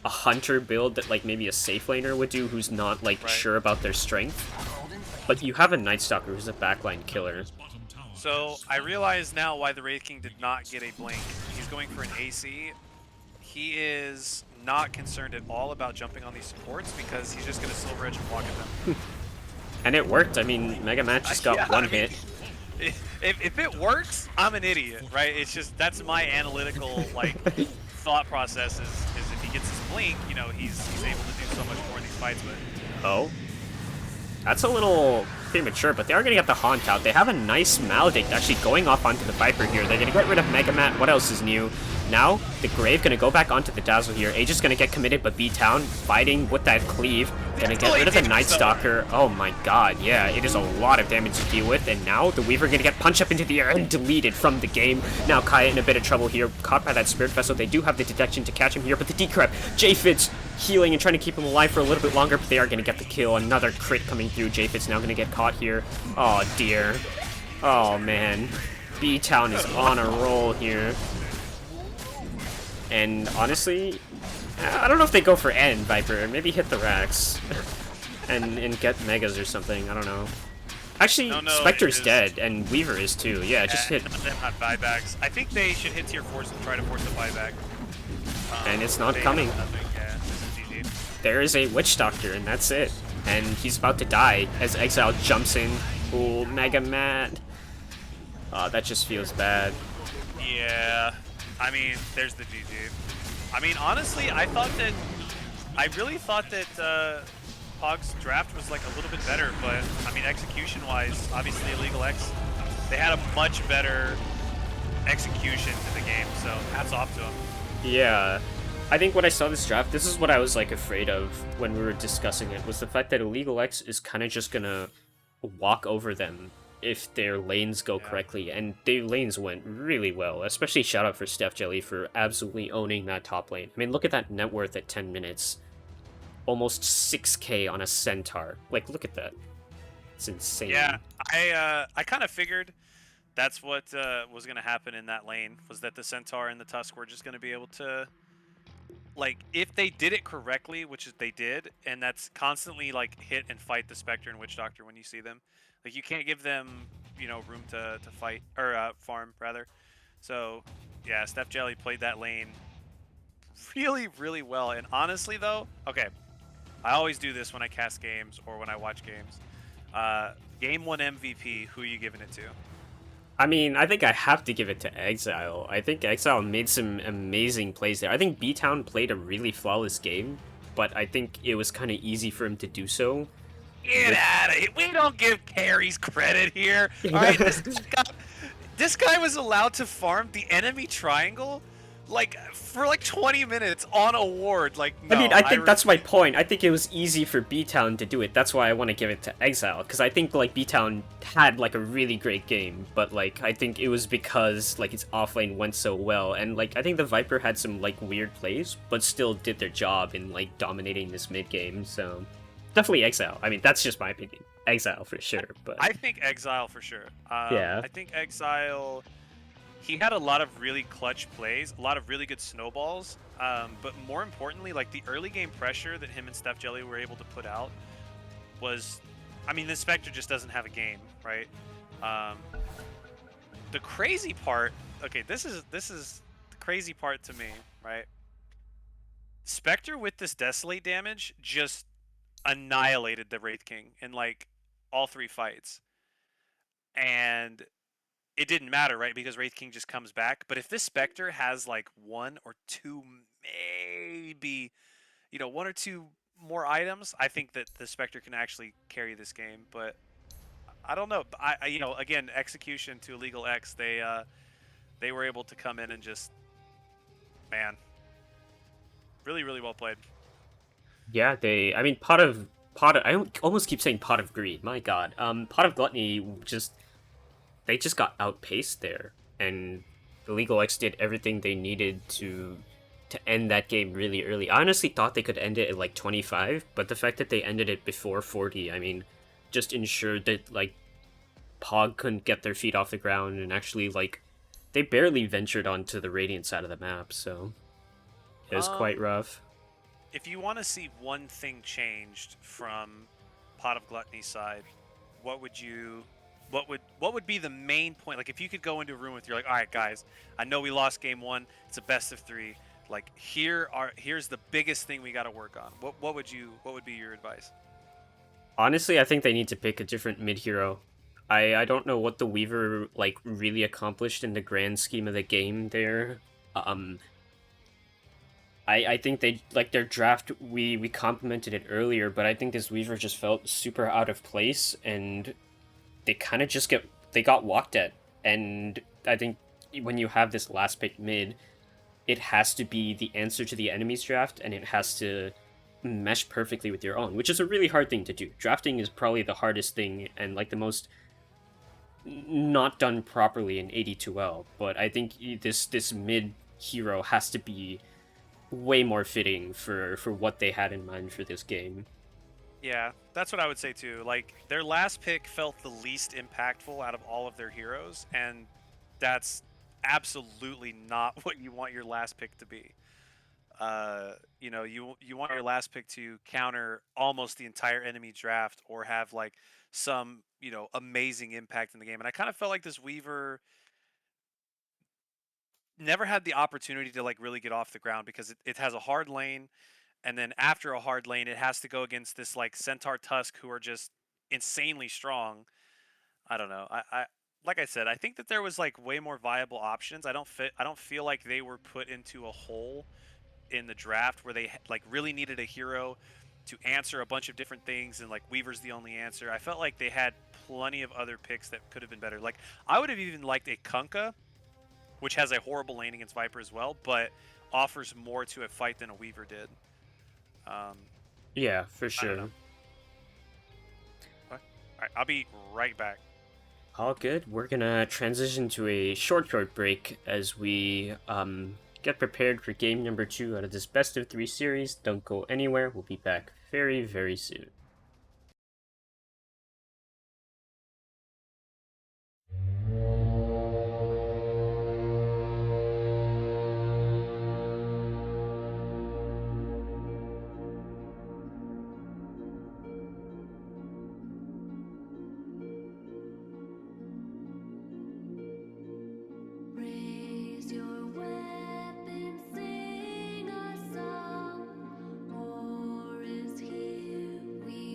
hunter build that, like, maybe a safe laner would do who's not, like, sure about their strength. But you have a Night Stalker who's a backline killer. So I realize now why the Wraith King did not get a blink. He's going for an AC. He is not concerned at all about jumping on these supports because he's just going to Silver Edge and walk at them. And it worked. I mean, Mega Man just got one hit. If it works, I'm an idiot, right? It's just, that's my analytical, like, thought process is if he gets his blink, you know, he's able to do so much more in these fights. But oh. That's a little premature, but they are going to get the Haunt out. They have a nice Maledict actually going off onto the Viper here. They're going to get rid of Mega Mat. What else is new? Now, the Grave going to go back onto the Dazzle here. Age is going to get committed, but B-Town fighting with that Cleave. Going to get rid of the Night Stalker. Oh my god, yeah, it is a lot of damage to deal with. And now, the Weaver going to get punched up into the air and deleted from the game. Now, Kaya in a bit of trouble here, caught by that Spirit Vessel. They do have the detection to catch him here, but the Decrep, J-Fitz healing and trying to keep him alive for a little bit longer, but they are going to get the kill. Another crit coming through. J-Fitz now going to get caught here. Oh dear. Oh man. B-Town is on a roll here. And honestly, I don't know if they go for End, Viper. Maybe hit the racks. and get Megas or something. I don't know. Actually, No, Spectre's dead, and Weaver is too. Yeah, just hit. None of them have buybacks. I think they should hit tier 4s and try to force a buyback. And it's not they coming. have nothing. Yeah, this is GG. There is a Witch Doctor, and that's it. And he's about to die as Exile jumps in. Ooh, Mega Mad. Oh, that just feels bad. Yeah, I mean, there's the GG. I mean, honestly, I really thought that Pog's draft was like a little bit better, but I mean, execution-wise, obviously Illegal X, they had a much better execution to the game, so hats off to them. Yeah. I think when I saw this draft, this is what I was like afraid of when we were discussing it, was the fact that Illegal X is kind of just gonna walk over them if their lanes go correctly, and their lanes went really well, especially shout out for Steph Jelly for absolutely owning that top lane. I mean, look at that net worth at 10 minutes. Almost 6k on a Centaur. Like, look at that. It's insane. Yeah, I kind of figured that's what was going to happen in that lane, was that the Centaur and the Tusk were just going to be able to, like, if they did it correctly, which is they did, and that's constantly, like, hit and fight the Spectre and Witch Doctor when you see them. Like, you can't give them, you know, room to fight, or farm, rather. So, yeah, Steph Jelly played that lane really, really well. And honestly, though, okay, I always do this when I cast games or when I watch games. Game 1 MVP, who are you giving it to? I mean, I think I have to give it to Exile. I think Exile made some amazing plays there. I think B-Town played a really flawless game, but I think it was kind of easy for him to do so. Get out of here. We don't give carries credit here. All right, this guy was allowed to farm the enemy triangle like for like 20 minutes on a ward. Like, no, I mean, I think that's my point. I think it was easy for B-Town to do it. That's why I want to give it to Exile, because I think like B-Town had like a really great game, but like I think it was because like its offlane went so well, and like I think the Viper had some like weird plays, but still did their job in like dominating this mid game. So definitely Exile. I mean, that's just my opinion. Exile for sure. But I think Exile for sure. Yeah. I think Exile. He had a lot of really clutch plays, a lot of really good snowballs, but more importantly, like the early game pressure that him and Steph Jelly were able to put out was, I mean, this Spectre just doesn't have a game, right? The crazy part, okay, this is the crazy part to me, right? Spectre with this Desolate damage just annihilated the Wraith King in like all 3 fights. And it didn't matter, right? Because Wraith King just comes back. But if this Spectre has like 1 or 2, maybe, you know, 1 or 2 more items, I think that the Spectre can actually carry this game. But I don't know. I you know, again, execution to Illegal X, they were able to come in and just, man, really, really well played. yeah, I mean, pot of I almost keep saying Pot of Greed. My God, Pot of Gluttony they just got outpaced there, and Illegal X did everything they needed to end that game really early. I honestly thought they could end it at like 25, but the fact that they ended it before 40, I mean, just ensured that like Pog couldn't get their feet off the ground, and actually like they barely ventured onto the Radiant side of the map, so it was quite rough. If you want to see one thing changed from Pot of Gluttony's side, what would be the main point? Like, if you could go into a room with, you're like, all right, guys, I know we lost game 1. It's a best of 3. Like, here's the biggest thing we got to work on. What would be your advice? Honestly, I think they need to pick a different mid hero. I don't know what the Weaver like really accomplished in the grand scheme of the game there. I think they like their draft. We complimented it earlier, but I think this Weaver just felt super out of place, and they kind of just got walked at. And I think when you have this last pick mid, it has to be the answer to the enemy's draft, and it has to mesh perfectly with your own, which is a really hard thing to do. Drafting is probably the hardest thing and like the most not done properly in AD2L, but I think this mid hero has to be way more fitting for what they had in mind for this game. Yeah, that's what I would say too. Like, their last pick felt the least impactful out of all of their heroes, and that's absolutely not what you want your last pick to be. You know, you want your last pick to counter almost the entire enemy draft or have like some, you know, amazing impact in the game. And I kind of felt like this Weaver never had the opportunity to like really get off the ground because it has a hard lane, and then after a hard lane it has to go against this like Centaur Tusk who are just insanely strong. I don't know. I like I said, I think that there was like way more viable options. I don't feel like they were put into a hole in the draft where they like really needed a hero to answer a bunch of different things, and like Weaver's the only answer. I felt like they had plenty of other picks that could have been better. Like I would have even liked a Kunkka, which has a horrible lane against Viper as well, but offers more to a fight than a Weaver did. Um, Yeah, for I don't know. sure. All right, I'll be right back. All good. We're gonna transition to a short break as we get prepared for game number 2 out of this best of 3 series. Don't go anywhere. We'll be back very, very soon. Raise your weapon, sing a song. War is here, we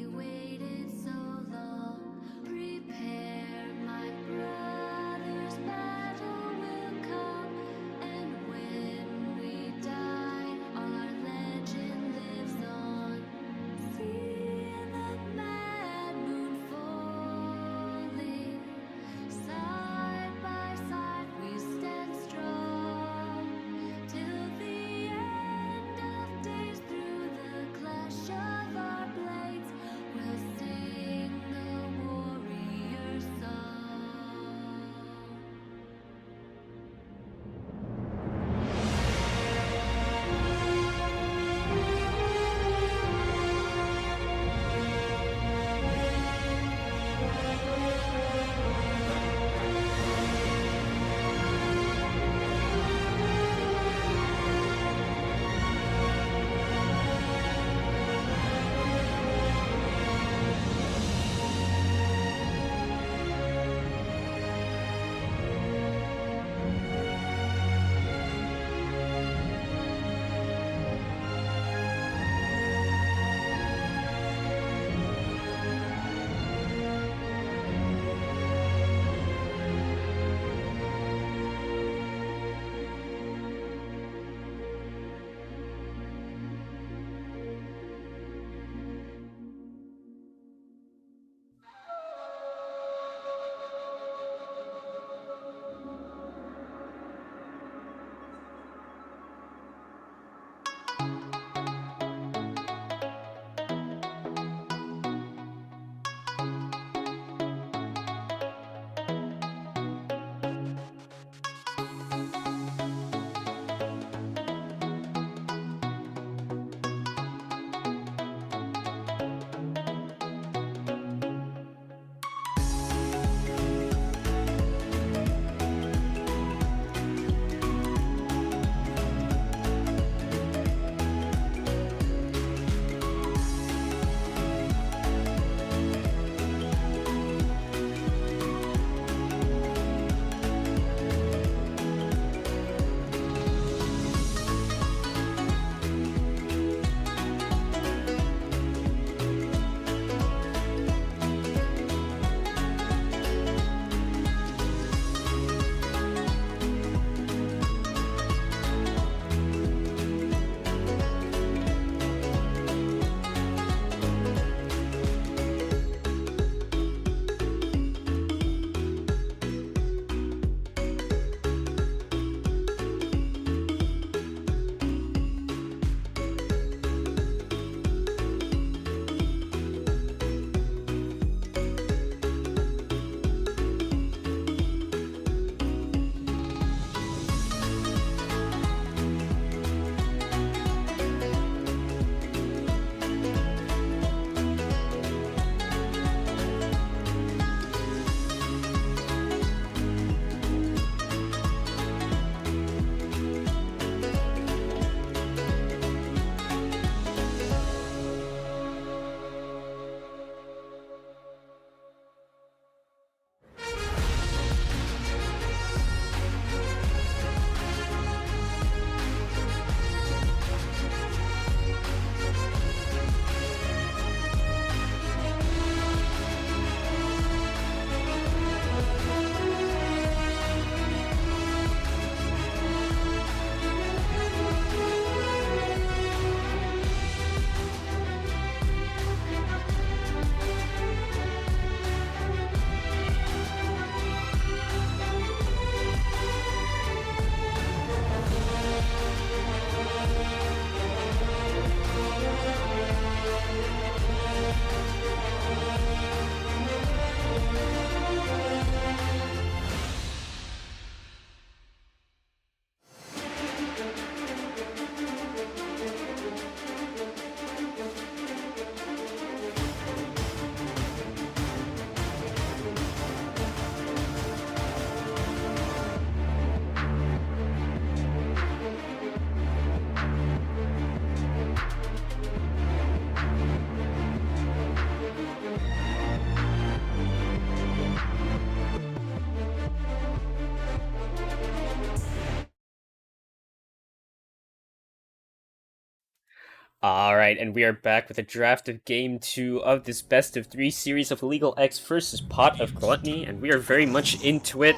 All right, and we are back with a draft of Game 2 of this best of 3 series of Illegal X versus Pot of Gluttony, and we are very much into it.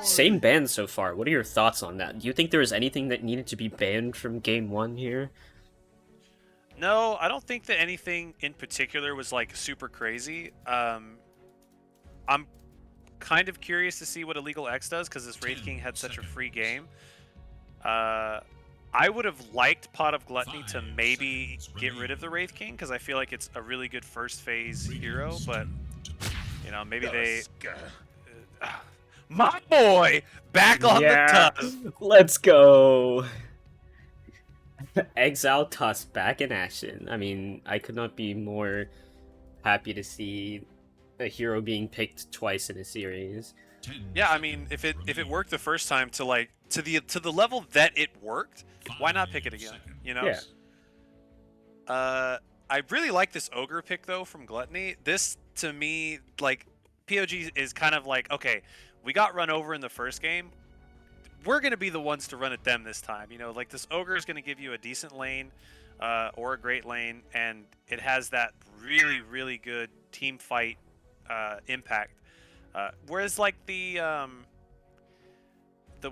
Same ban so far. What are your thoughts on that? Do you think there was anything that needed to be banned from Game 1 here? No, I don't think that anything in particular was like super crazy. I'm kind of curious to see what Illegal X does because this Wraith King had such a free game. I would have liked Pot of Gluttony to maybe get rid of the Wraith King because I feel like it's a really good first phase hero, but maybe they. My boy, back on the tusk. Let's go. Exile Tusk back in action. I mean, I could not be more happy to see a hero being picked twice in a series. Yeah, I mean, if it worked the first time to the level that it worked, why not pick it again? Yeah. I really like this ogre pick though from Gluttony. This to me, like, POG is kind of like, okay, we got run over in the first game. We're gonna be the ones to run at them this time. Like this ogre is gonna give you a decent lane, or a great lane, and it has that really, really good team fight impact. Whereas like the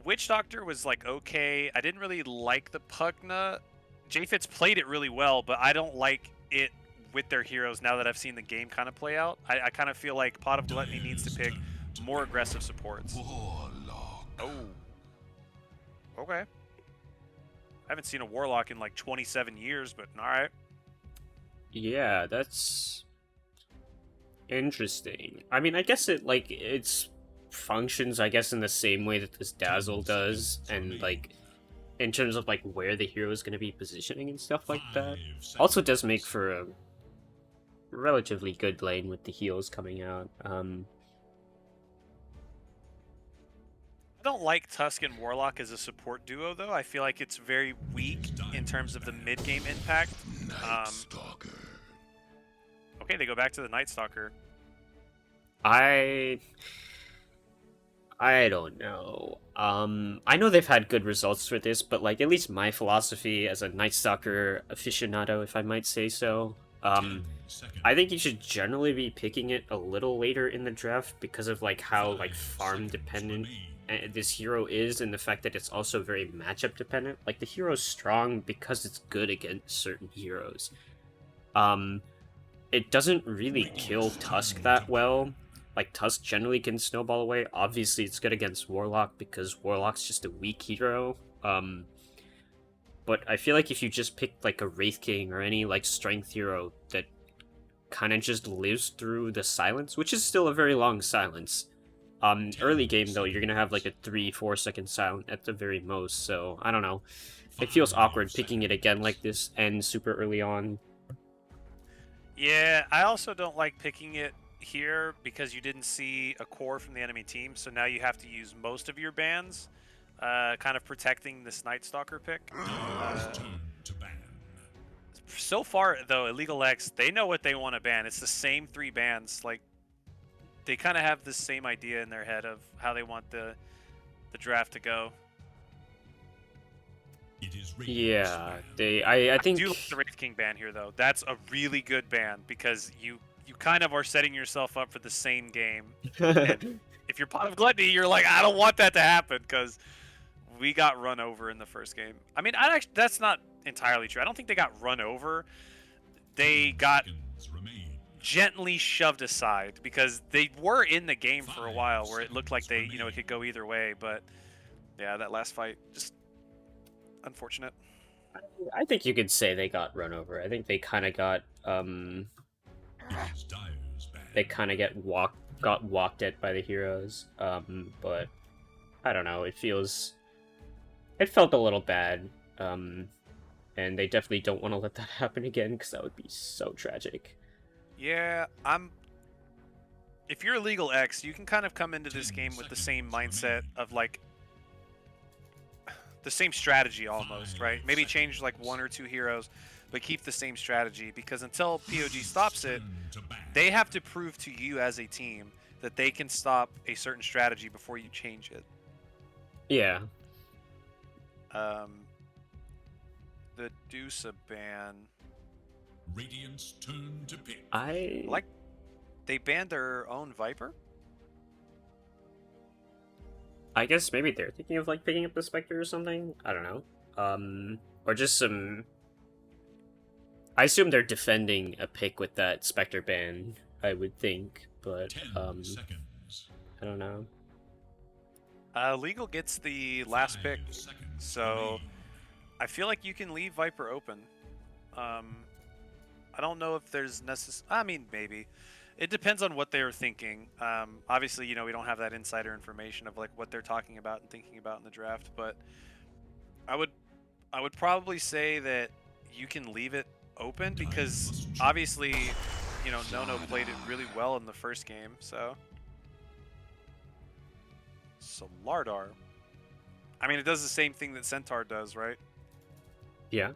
Witch Doctor was like okay. I didn't really like the Pugna. J-Fitz played it really well, but I don't like it with their heroes now that I've seen the game kind of play out. I kind of feel like Pot of Gluttony needs to pick more aggressive supports. Oh. Okay. I haven't seen a Warlock in like 27 years, but alright. Yeah, that's interesting. I mean, I guess it's functions, I guess, in the same way that this Dazzle does, and like in terms of like where the hero is going to be positioning and stuff like that. Also does make for a relatively good lane with the heals coming out. I don't like Tusk and Warlock as a support duo, though. I feel like it's very weak in terms of the mid-game impact. Okay, they go back to the Night Stalker. I don't know. I know they've had good results for this, but like at least my philosophy as a Night Stalker aficionado, if I might say so, I think you should generally be picking it a little later in the draft because of like how like farm dependent this hero is, and the fact that it's also very matchup dependent. Like the hero's strong because it's good against certain heroes. It doesn't really kill Tusk that well. Like Tusk generally can snowball away. Obviously it's good against Warlock because Warlock's just a weak hero. But I feel like if you just pick like a Wraith King or any like strength hero that kind of just lives through the silence, which is still a very long silence. Early game though, you're gonna have like a 3-4 second silent at the very most, so I don't know. It feels awkward picking it again like this and super early on. Yeah, I also don't like picking it here because you didn't see a core from the enemy team, so now you have to use most of your bans, kind of protecting this Night Stalker pick. So far, though, Illegal X, they know what they want to ban. It's the same 3 bans. Like, they kind of have the same idea in their head of how they want the draft to go. Yeah, I think I do like the Wraith King ban here, though. That's a really good ban because you kind of are setting yourself up for the same game. And if you're Pot of Gluttony, you're like, I don't want that to happen because we got run over in the first game. I mean, that's not entirely true. I don't think they got run over. They got gently shoved aside because they were in the game for a while where it looked like they, it could go either way. But yeah, that last fight, just unfortunate. I think you could say they got run over. I think they kind of got got walked at by the heroes. But I don't know. It felt a little bad. And they definitely don't want to let that happen again because that would be so tragic. Yeah, if you're Illegal X, you can kind of come into this game with the same mindset of like the same strategy almost, right? Maybe change like 1 or 2 heroes, but keep the same strategy because until POG stops it, they have to prove to you as a team that they can stop a certain strategy before you change it. Yeah. the Dusa ban? Radiant's turn to pick. Like, they banned their own Viper? I guess maybe they're thinking of like picking up the Spectre or something. I don't know. Or just some. I assume they're defending a pick with that Spectre ban. I would think, but 10 seconds. I don't know. Legal gets the last 5 pick, seconds so remain. I feel like you can leave Viper open. I don't know if there's I mean, maybe. It depends on what they were thinking. Obviously, we don't have that insider information of like what they're talking about and thinking about in the draft, but I would probably say that you can leave it open because obviously, Nono played it really well in the first game, so Lardar. I mean, it does the same thing that Centaur does, right? Yeah,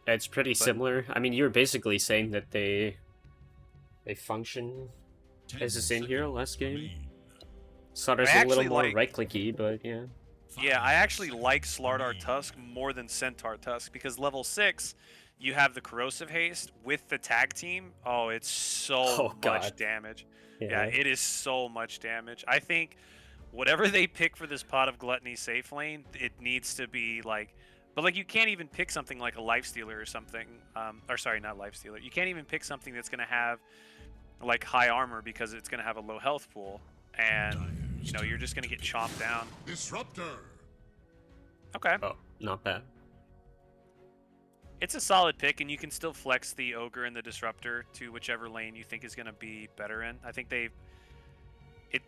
it's pretty similar. I mean, you were basically saying that they function 10 as the same hero seconds last game. remain. Slaughter's I a little actually more like- right-clicky, but yeah. Yeah, 5 I actually like seconds Slardar remain. Tusk more than Centaur Tusk because level 6, you have the Corrosive Haste with the tag team. Oh, it's so Oh, much God. damage. Yeah. Yeah, it is so much damage. I think whatever they pick for this pot of Gluttony safe lane, it needs to be like... But like you can't even pick something like a Lifestealer or something. Or sorry, not Lifestealer. You can't even pick something that's going to have like high armor because it's going to have a low health pool. And, you're just going to get chomped down. Disruptor. Okay. Oh, not bad. It's a solid pick, and you can still flex the Ogre and the Disruptor to whichever lane you think is going to be better in. I think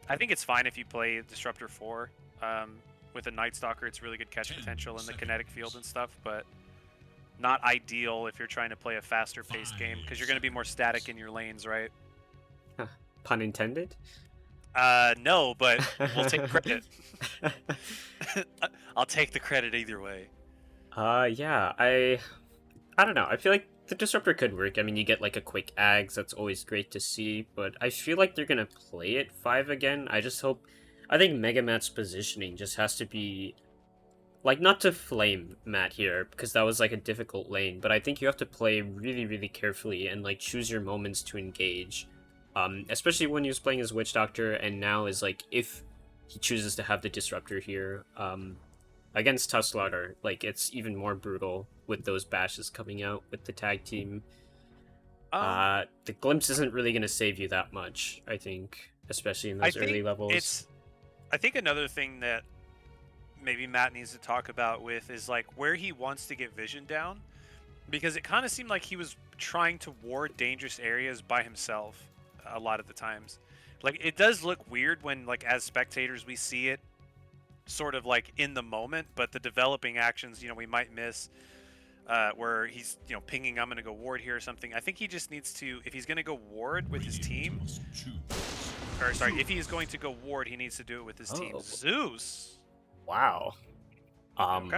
I think it's fine if you play Disruptor 4. With a Night Stalker, it's really good catch 10 potential in the seconds. kinetic field and stuff, but not ideal if you're trying to play a faster paced game, because you're going to be more static in your lanes, right? Pun intended? No, but we'll take credit. I'll take the credit either way. Yeah, I don't know. I feel like the Disruptor could work. I mean, you get like a quick Ags, that's always great to see, but I feel like they're gonna play it 5 again. I think Mega Matt's positioning just has to be, like, not to flame Matt here, because that was like a difficult lane, but I think you have to play really, really carefully and like choose your moments to engage. Especially when he was playing as Witch Doctor, and now is like, if he chooses to have the Disruptor here, against Tusslaughter, like, it's even more brutal with those bashes coming out with the tag team. The Glimpse isn't really going to save you that much, I think, especially in those early levels. I think another thing that maybe Matt needs to talk about with is like where he wants to get vision down, because it kind of seemed like he was trying to ward dangerous areas by himself a lot of the times. Like, it does look weird when, like, as spectators we see it sort of like in the moment, but the developing actions, we might miss where he's, pinging, I'm going to go ward here or something. I think he just needs to, if he's going to go ward with his team, Must choose. or sorry, if he's going to go ward, he needs to do it with his team. Oh. Zeus. Wow. Okay.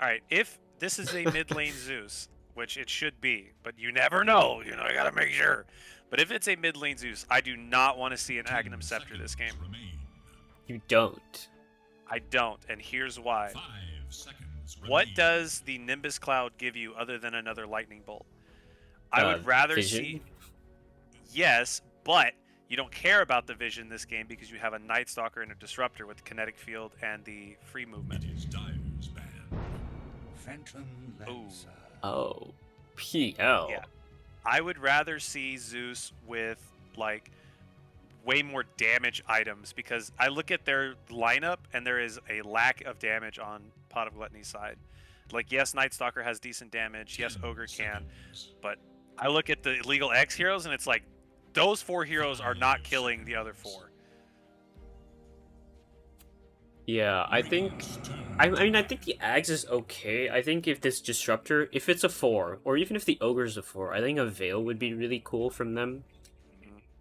All right, if this is a mid lane Zeus, which it should be, but you never know, you gotta make sure. But if it's a mid lane Zeus, I do not want to see an 10 Agnum Scepter this game. seconds remain. You don't. I don't, and here's why. 5 seconds What remain. does the Nimbus Cloud give you other than another lightning bolt? I would Uh, rather vision? see... Yes, but you don't care about the vision this game because you have a Night Stalker and a Disruptor with the kinetic field and the free movement. It is Dire's ban. Phantom Lancer. Oh. PL. Yeah. I would rather see Zeus with, like, way more damage items, because I look at their lineup and there is a lack of damage on Pot of Gluttony's side. Like, yes, Night Stalker has decent damage. Yes, 10 Ogre can. seconds. But I look at the illegal X heroes and it's like, those 4 heroes are not killing the other 4. Yeah, I think... Radiant's turn I to mean, I think the Ags is okay. I think if this Disruptor, if it's a 4, or even if the Ogre's a 4, I think a Veil would be really cool from them.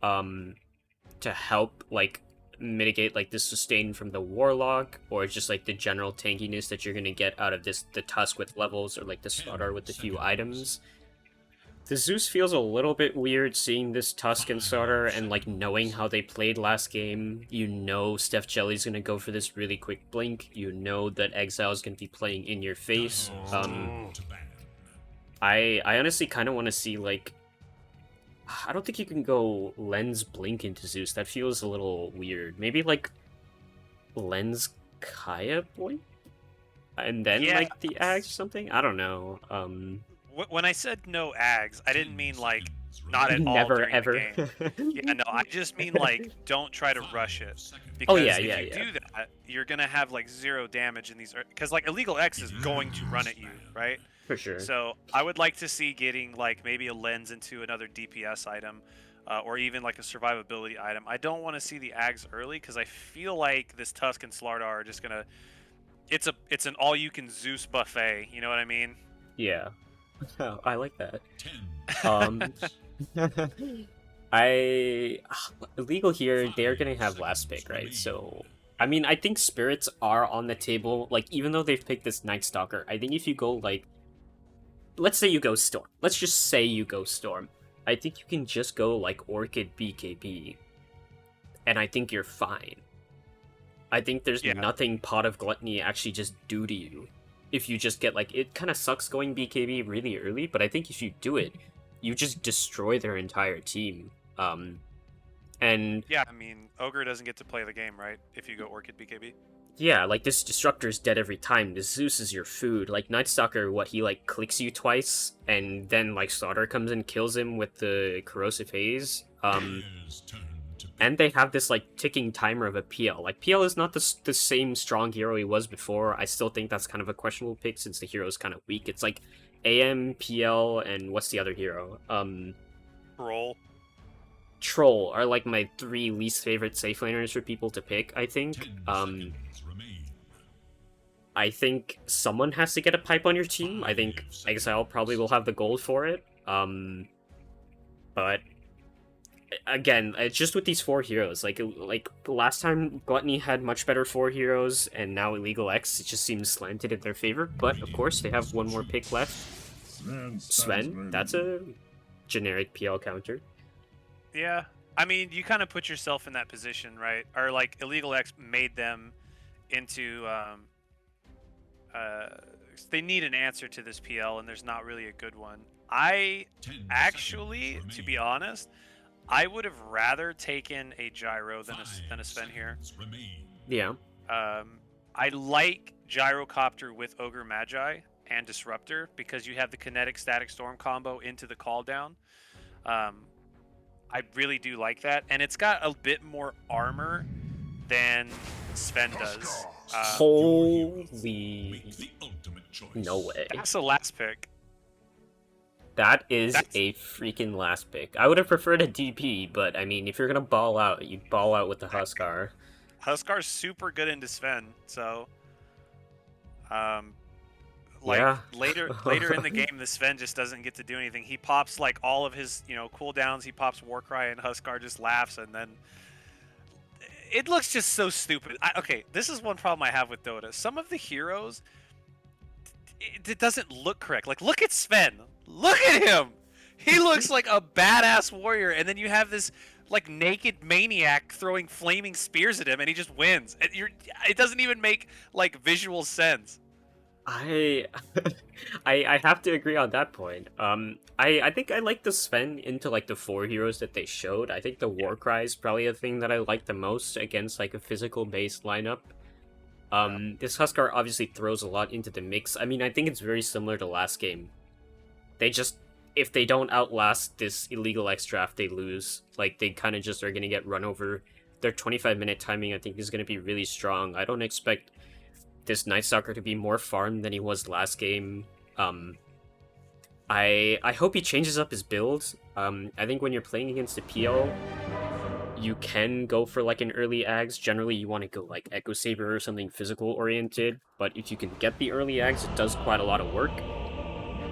To help, like, mitigate, like, the sustain from the Warlock, or just, like, the general tankiness that you're gonna get out of the Tusk with levels, or, like, the Slaughter with a few seconds. items. The Zeus feels a little bit weird seeing this Tuscan starter and like knowing how they played last game. You know Steph Jelly's gonna go for this really quick blink. You know that Exile's gonna be playing in your face. I honestly kind of want to see like I don't think you can go Lens Blink into Zeus. That feels a little weird. Maybe like Lens Kaya Blink? And then Yeah. like the Ags or something? I don't know. When I said no Ags, I didn't mean like not at all Never during ever. the game. Yeah, no, I just mean like don't try to rush it. Oh, Because yeah, if yeah, you yeah. do that, you're gonna have like 0 damage in these. Because like Illegal X is going to run at you, right? For sure. So I would like to see getting like maybe a lens into another DPS item, or even like a survivability item. I don't want to see the Ags early because I feel like this Tusk and Slardar are just gonna. It's an all-you-can Zeus buffet. You know what I mean? Yeah. Oh, I like that. 10 Illegal here, they're gonna have last pick, right? So I mean I think spirits are on the table, like even though they've picked this Night Stalker, I think if you go like let's say you go Storm. Let's just say you go Storm. I think you can just go like Orchid BKB. And I think you're fine. I think there's nothing Pot of Gluttony actually just do to you. If you just get like, it kind of sucks going BKB really early, but I think if you do it, you just destroy their entire team. And Yeah, I mean, Ogre doesn't get to play the game, right? If you go Orchid BKB. yeah, like this Disruptor's dead every time. The Zeus is your food. Like Night Stalker, what he like clicks you twice, and then like Slaughter comes and kills him with the Corrosive Haze. And they have this like ticking timer of a PL. Like PL is not the same strong hero he was before. I still think that's kind of a questionable pick since the hero is kind of weak. It's like AM, PL, and what's the other hero? Roll. Troll are like my 3 least favorite safe laners for people to pick, I think. I think someone has to get a pipe on your team. I think Exile probably will have the gold for it. But again, it's just with these 4 heroes. Like the last time Gluttony had much better 4 heroes, and now Illegal X, it just seems slanted in their favor. But of course, they have one more pick left. Sven, that's a generic PL counter. Yeah, I mean, you kind of put yourself in that position, right? Or like Illegal X made them into. They need an answer to this PL, and there's not really a good one. I actually, to be honest, I would have rather taken a Gyro than a Sven here. Yeah. I like Gyrocopter with Ogre Magi and Disruptor because you have the Kinetic Static Storm combo into the call down. I really do like that, and it's got a bit more armor than Sven does. Holy... No way. That's the last pick. That is a freaking last pick. I would have preferred a DP, but I mean, if you're gonna ball out, you ball out with the Huskar. Huskar's super good into Sven, so later in the game, the Sven just doesn't get to do anything. He pops like all of his cooldowns. He pops Warcry, and Huskar just laughs, and then it looks just so stupid. Okay, this is one problem I have with Dota. Some of the heroes, it doesn't look correct. Like, look at Sven. Look at him. He looks like a badass warrior, and then you have this like naked maniac throwing flaming spears at him, and he just wins. It doesn't even make like visual sense. I have to agree on that point. I think I like the Sven into like the 4 heroes that they showed. I think the Warcry is probably the thing that I like the most against like a physical based lineup. This Huskar obviously throws a lot into the mix. I mean, I think it's very similar to last game. They just, if they don't outlast this Illegal X draft, they lose. Like, they kind of just are going to get run over. Their 25-minute timing, I think, is going to be really strong. I don't expect this Night Stalker to be more farmed than he was last game. I hope he changes up his build. I think when you're playing against a PL, you can go for like an early Ags. Generally, you want to go like Echo Saber or something physical oriented. But if you can get the early Ags, it does quite a lot of work.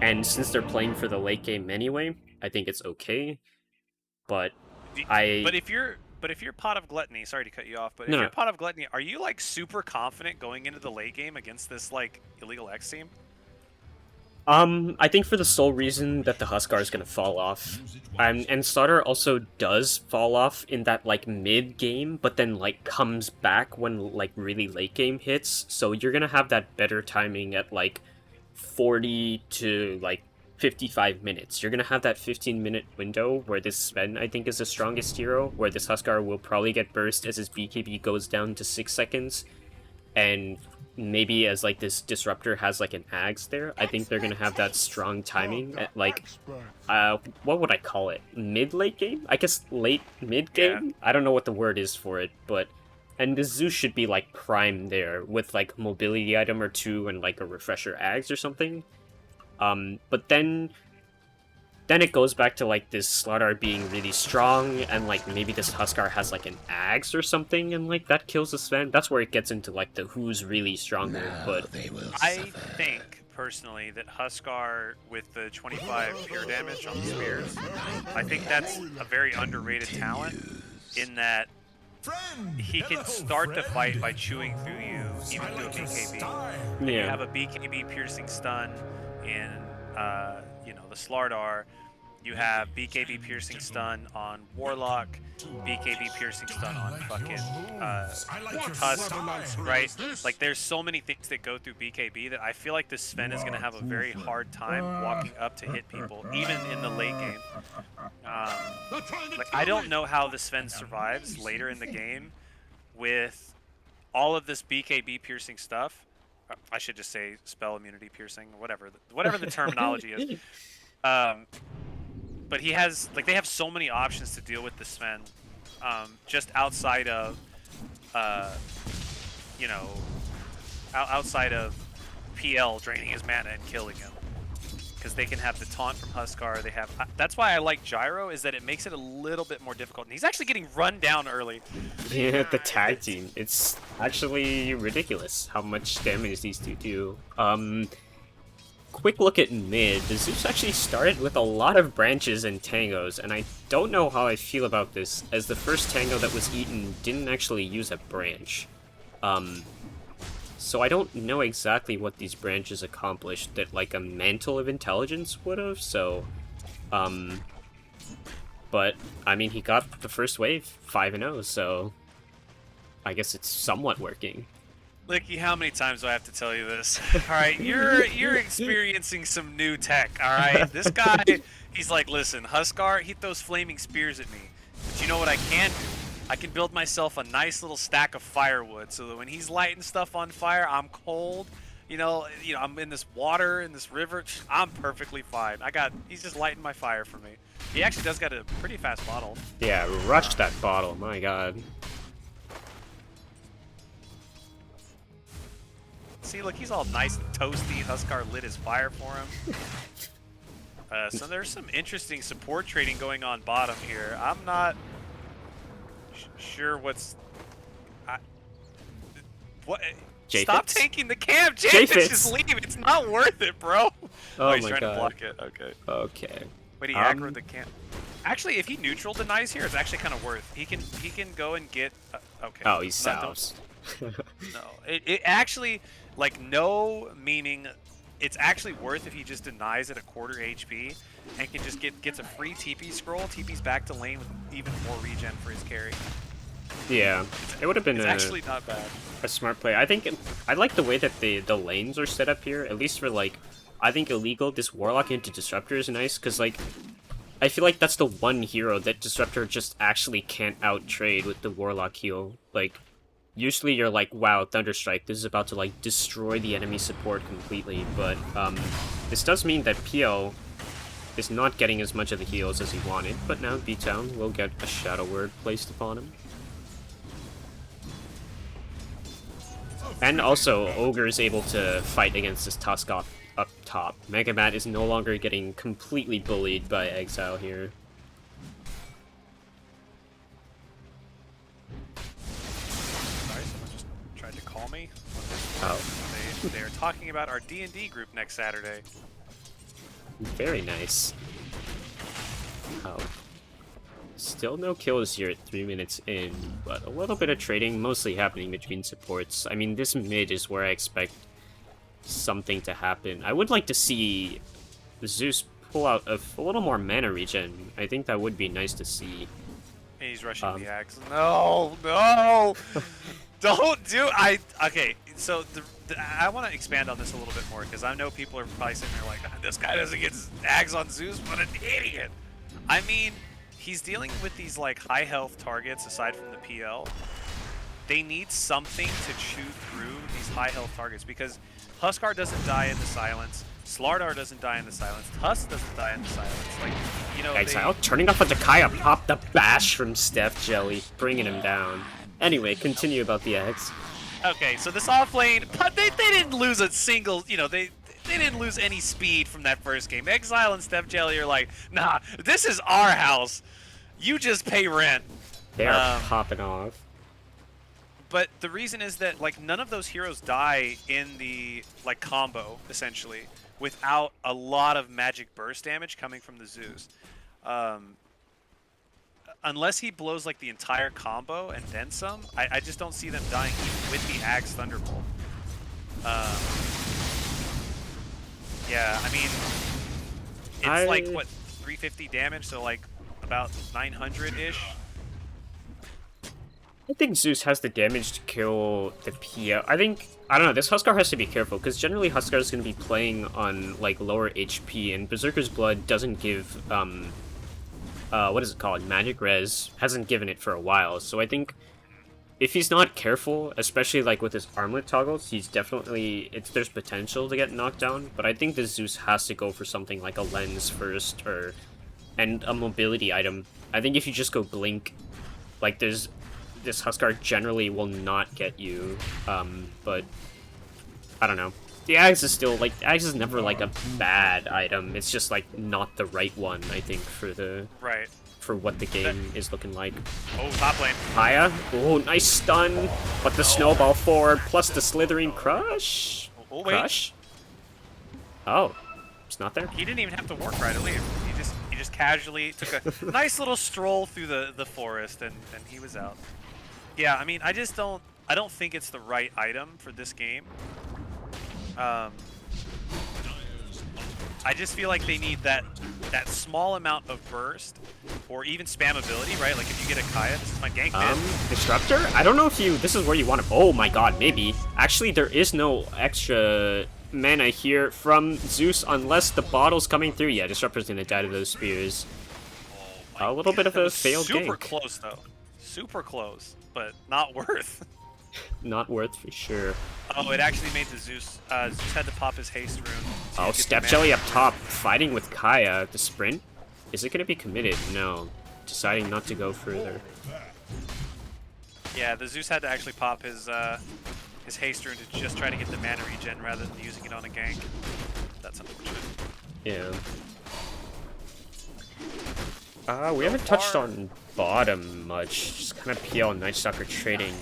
And since they're playing for the late game anyway, I think it's okay. But if you're Pot of Gluttony, sorry to cut you off, but if you're Pot of Gluttony, are you like super confident going into the late game against this like Illegal X team? I think for the sole reason that the Huskar is gonna fall off. And Starter also does fall off in that, like, mid-game, but then, like, comes back when, like, really late game hits, so you're gonna have that better timing at, like, 40 to, like, 55 minutes. You're gonna have that 15-minute window where this Sven, I think, is the strongest hero, where this Huskar will probably get burst as his BKB goes down to 6 seconds, and maybe as like this disruptor has like an axe there, I think they're gonna have that strong timing at like what would I call it? Mid-late game? I guess late mid game? Yeah. I don't know what the word is for it, but and the Zeus should be like prime there with like mobility item or two and like a refresher axe or something. But then it goes back to like this Slardar being really strong, and like maybe this Huskar has like an axe or something, and like that kills the Sven. That's where it gets into like the who's really stronger. But I think personally that Huskar with the 25 pure damage on the spears, I think that's a very underrated talent in that he can start the fight by chewing through you, even through a BKB. You yeah, have a BKB piercing stun in, you know, the Slardar. You have BKB piercing stun on Warlock, BKB piercing stun on fucking Tusk, right? Like, there's so many things that go through BKB that I feel like this Sven is going to have a very hard time walking up to hit people, even in the late game. Like, I don't know how the Sven survives later in the game with all of this BKB piercing stuff. I should just say spell immunity piercing, whatever the terminology is. But he has, like, they have so many options to deal with the Sven, just outside of, you know, outside of PL draining his mana and killing him. Because they can have the taunt from Huskar. They have. That's why I like Gyro, is that it makes it a little bit more difficult. And he's actually getting run down early. yeah, the tag team. It's actually ridiculous how much damage these two do. Quick look at mid. The Zeus actually started with a lot of branches and tangos, and I don't know how I feel about this, as the first tango that was eaten didn't actually use a branch. So I don't know exactly what these branches accomplished that like a Mantle of Intelligence would have, so but I mean, he got the first wave 5-0, so I guess it's somewhat working. Licky, how many times do I have to tell you this? Alright, you're experiencing some new tech, alright? This guy, he's like, listen, Huskar, he throws flaming spears at me. But you know what I can do? I can build myself a nice little stack of firewood so that when he's lighting stuff on fire, I'm cold. You know, I'm in this water, in this river, I'm perfectly fine. He's just lighting my fire for me. He actually does got a pretty fast bottle. Yeah, rush that bottle, my god. See, look, he's all nice and toasty. Huskar lit his fire for him. So there's some interesting support trading going on bottom here. I'm not sure what's... What? Stop taking the camp! Japheth, just leave! It's not worth it, bro! Oh he's my trying god. to block it. Okay. Okay. Wait, he aggroed the camp. Actually, if he neutral denies here, it's actually kind of worth. He can go and get... okay. Oh, he's soused. No, it actually, like, no meaning. It's actually worth if he just denies at a quarter HP and can just gets a free TP scroll, TP's back to lane with even more regen for his carry. Yeah, it would have been actually not bad. A smart play. I like the way that the lanes are set up here, at least for like, I think illegal, this Warlock into Disruptor is nice, because like, I feel like that's the one hero that Disruptor just actually can't out-trade with the Warlock heal. Like, usually you're like, wow, Thunderstrike, this is about to like destroy the enemy support completely, but this does mean that PL is not getting as much of the heals as he wanted, but now B-Town will get a Shadow Word placed upon him. And also, Ogre is able to fight against this Tusk up top. Megamat is no longer getting completely bullied by Exile here. Sorry, someone just tried to call me. Oh. They are talking about our D&D group next Saturday. Very nice. Oh. Still no kills here at 3 minutes in, but a little bit of trading mostly happening between supports. I mean, this mid is where I expect something to happen. I would like to see Zeus pull out a little more mana regen. I think that would be nice to see. And he's rushing the axe. No, no, don't do. Okay. So I want to expand on this a little bit more because I know people are probably sitting there like, this guy doesn't get axe on Zeus, what an idiot. I mean, he's dealing with these like high health targets aside from the PL. They need something to chew through these high health targets because Huskar doesn't die in the silence. Slardar doesn't die in the silence. Tusk doesn't die in the silence. Like, you know, Exile turning off onto Kaya, pop the bash from Steph Jelly, bringing him down. Anyway, continue about the X. Okay, so this off lane, but they didn't lose a single, you know, they didn't lose any speed from that first game. Exile and Steph Jelly are like, nah, this is our house. You just pay rent. They're popping off. But the reason is that like none of those heroes die in the like combo essentially without a lot of magic burst damage coming from the Zeus. Unless he blows like the entire combo and then some, I just don't see them dying even with the Axe Thunderbolt. Yeah, I mean, it's like what 350 damage, so like about 900-ish. I think Zeus has the damage to kill the PL. I don't know, this Huskar has to be careful, because generally Huskar is going to be playing on, like, lower HP, and Berserker's Blood doesn't give, what is it called? Magic Res. Hasn't given it for a while, so I think if he's not careful, especially, like, with his armlet toggles, he's definitely, there's potential to get knocked down, but I think the Zeus has to go for something like a lens first, and a mobility item. I think if you just go Blink, like, this Huskar generally will not get you, but I don't know. The Axe is still, like, the Axe is never, like, a bad item. It's just, like, not the right one, I think, for what the game is looking like. Oh, top lane. Kaya. Oh, nice stun, but the snowball forward, plus the slithering crush. Oh, wait. Crush? Oh, it's not there? He didn't even have to work right to leave. He just casually took a nice little stroll through the forest and he was out. Yeah, I mean, I don't think it's the right item for this game. I just feel like they need that small amount of burst, or even spammability, right? Like if you get a Kaya, this is my gank mid. Disruptor? I don't know if this is where you want to, oh my god, maybe. Actually, there is no extra mana here from Zeus unless the bottle's coming through. Yeah, Disruptor's gonna die to those spears. A little bit of a failed gank. Super close, though. Super close, but not worth. Not worth for sure. Oh, it actually made the Zeus. Zeus had to pop his haste rune. Oh, Step Jelly up top, fighting with Kaya. The sprint? Is it going to be committed? No. Deciding not to go further. Yeah, the Zeus had to actually pop his haste rune to just try to get the mana regen rather than using it on a gank. That's unfortunate. Yeah. We haven't touched on bottom much. Just kind of PL and Nightstalker trading.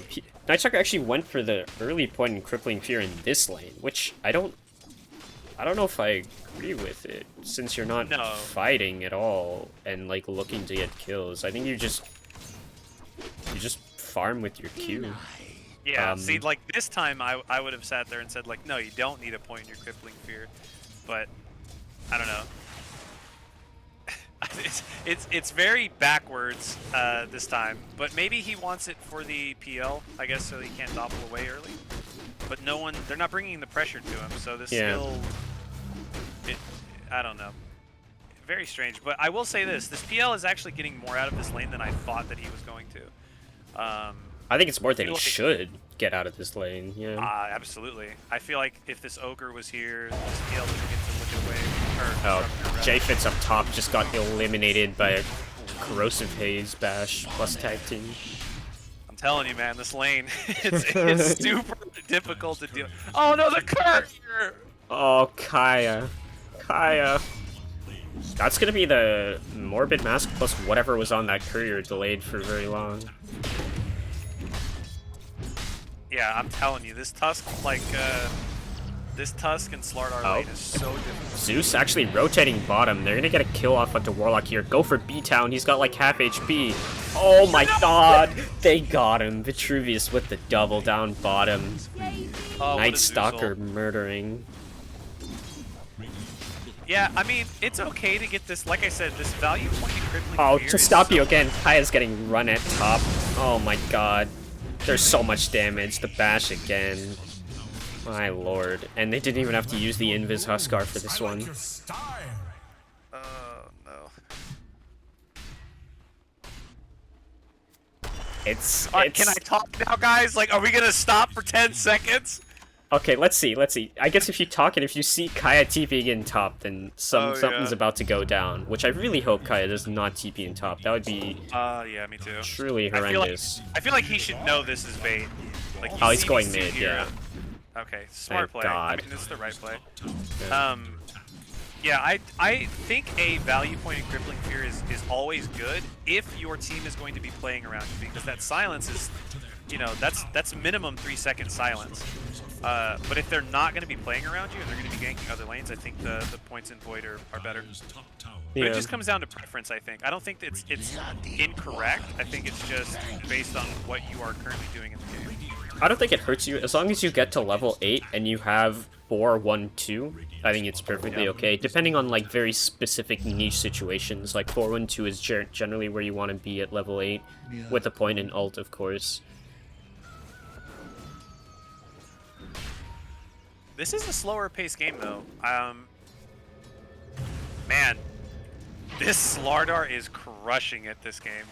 Nightstalker actually went for the early point in Crippling Fear in this lane, which I don't know if I agree with it, since you're not fighting at all and like looking to get kills. I think you just farm with your Q. Yeah, see, like this time I would have sat there and said like, no, you don't need a point in your Crippling Fear, but I don't know. It's very backwards this time, but maybe he wants it for the PL, I guess, so he can't doppel away early. But they're not bringing the pressure to him, so this skill, I don't know. Very strange, but I will say this PL is actually getting more out of this lane than I thought that he was going to. I think it's more than he should get out of this lane, yeah. Absolutely. I feel like if this Ogre was here, this PL doesn't get to look away. J-Fit's up top just got eliminated by a Corrosive Haze bash plus tag team. I'm telling you, man, this lane, it's super difficult to deal. Oh no, the courier! Oh, Kaya. That's gonna be the Morbid Mask plus whatever was on that courier delayed for very long. Yeah, I'm telling you, this Tusk, like, this Tusk and Slardar lane is so difficult. Zeus actually rotating bottom. They're gonna get a kill off onto Warlock here. Go for B-Town. He's got like half HP. Oh my god! They got him. Vitruvius with the double down bottom. Oh, what a Night Zeusel. Stalker murdering. Yeah, I mean, it's okay to get this, like I said, this value point in crippling Oh, fear to is stop so you again, Kaya's getting run at top. Oh my god. There's so much damage. The bash again. My lord. And they didn't even have to use the Invis Huskar for this one. No. It's... Alright, can I talk now, guys? Like, are we gonna stop for 10 seconds? Okay, let's see. I guess if you talk and if you see Kaya TPing in top, then something's yeah. about to go down. Which I really hope Kaya does not TP in top. That would be Yeah, me too. truly horrendous. I feel like he should know this is bait. Like, Oh, he's see going these two mid, here. yeah. Okay, smart Thank play. God. I mean, this is the right play. Yeah. Yeah, I think a value point in crippling fear is always good if your team is going to be playing around you, because that silence is, you know, that's minimum 3-second silence. But if they're not going to be playing around you and they're going to be ganking other lanes, I think the points in Void are better. But it just comes down to preference, I think. I don't think it's incorrect. I think it's just based on what you are currently doing in the game. I don't think it hurts you. As long as you get to level 8 and you have 4-1-2, I think it's perfectly okay. Depending on like very specific niche situations, like 4-1-2 is generally where you want to be at level 8, with a point in ult, of course. This is a slower paced game, though. Man, this Slardar is crushing it this game.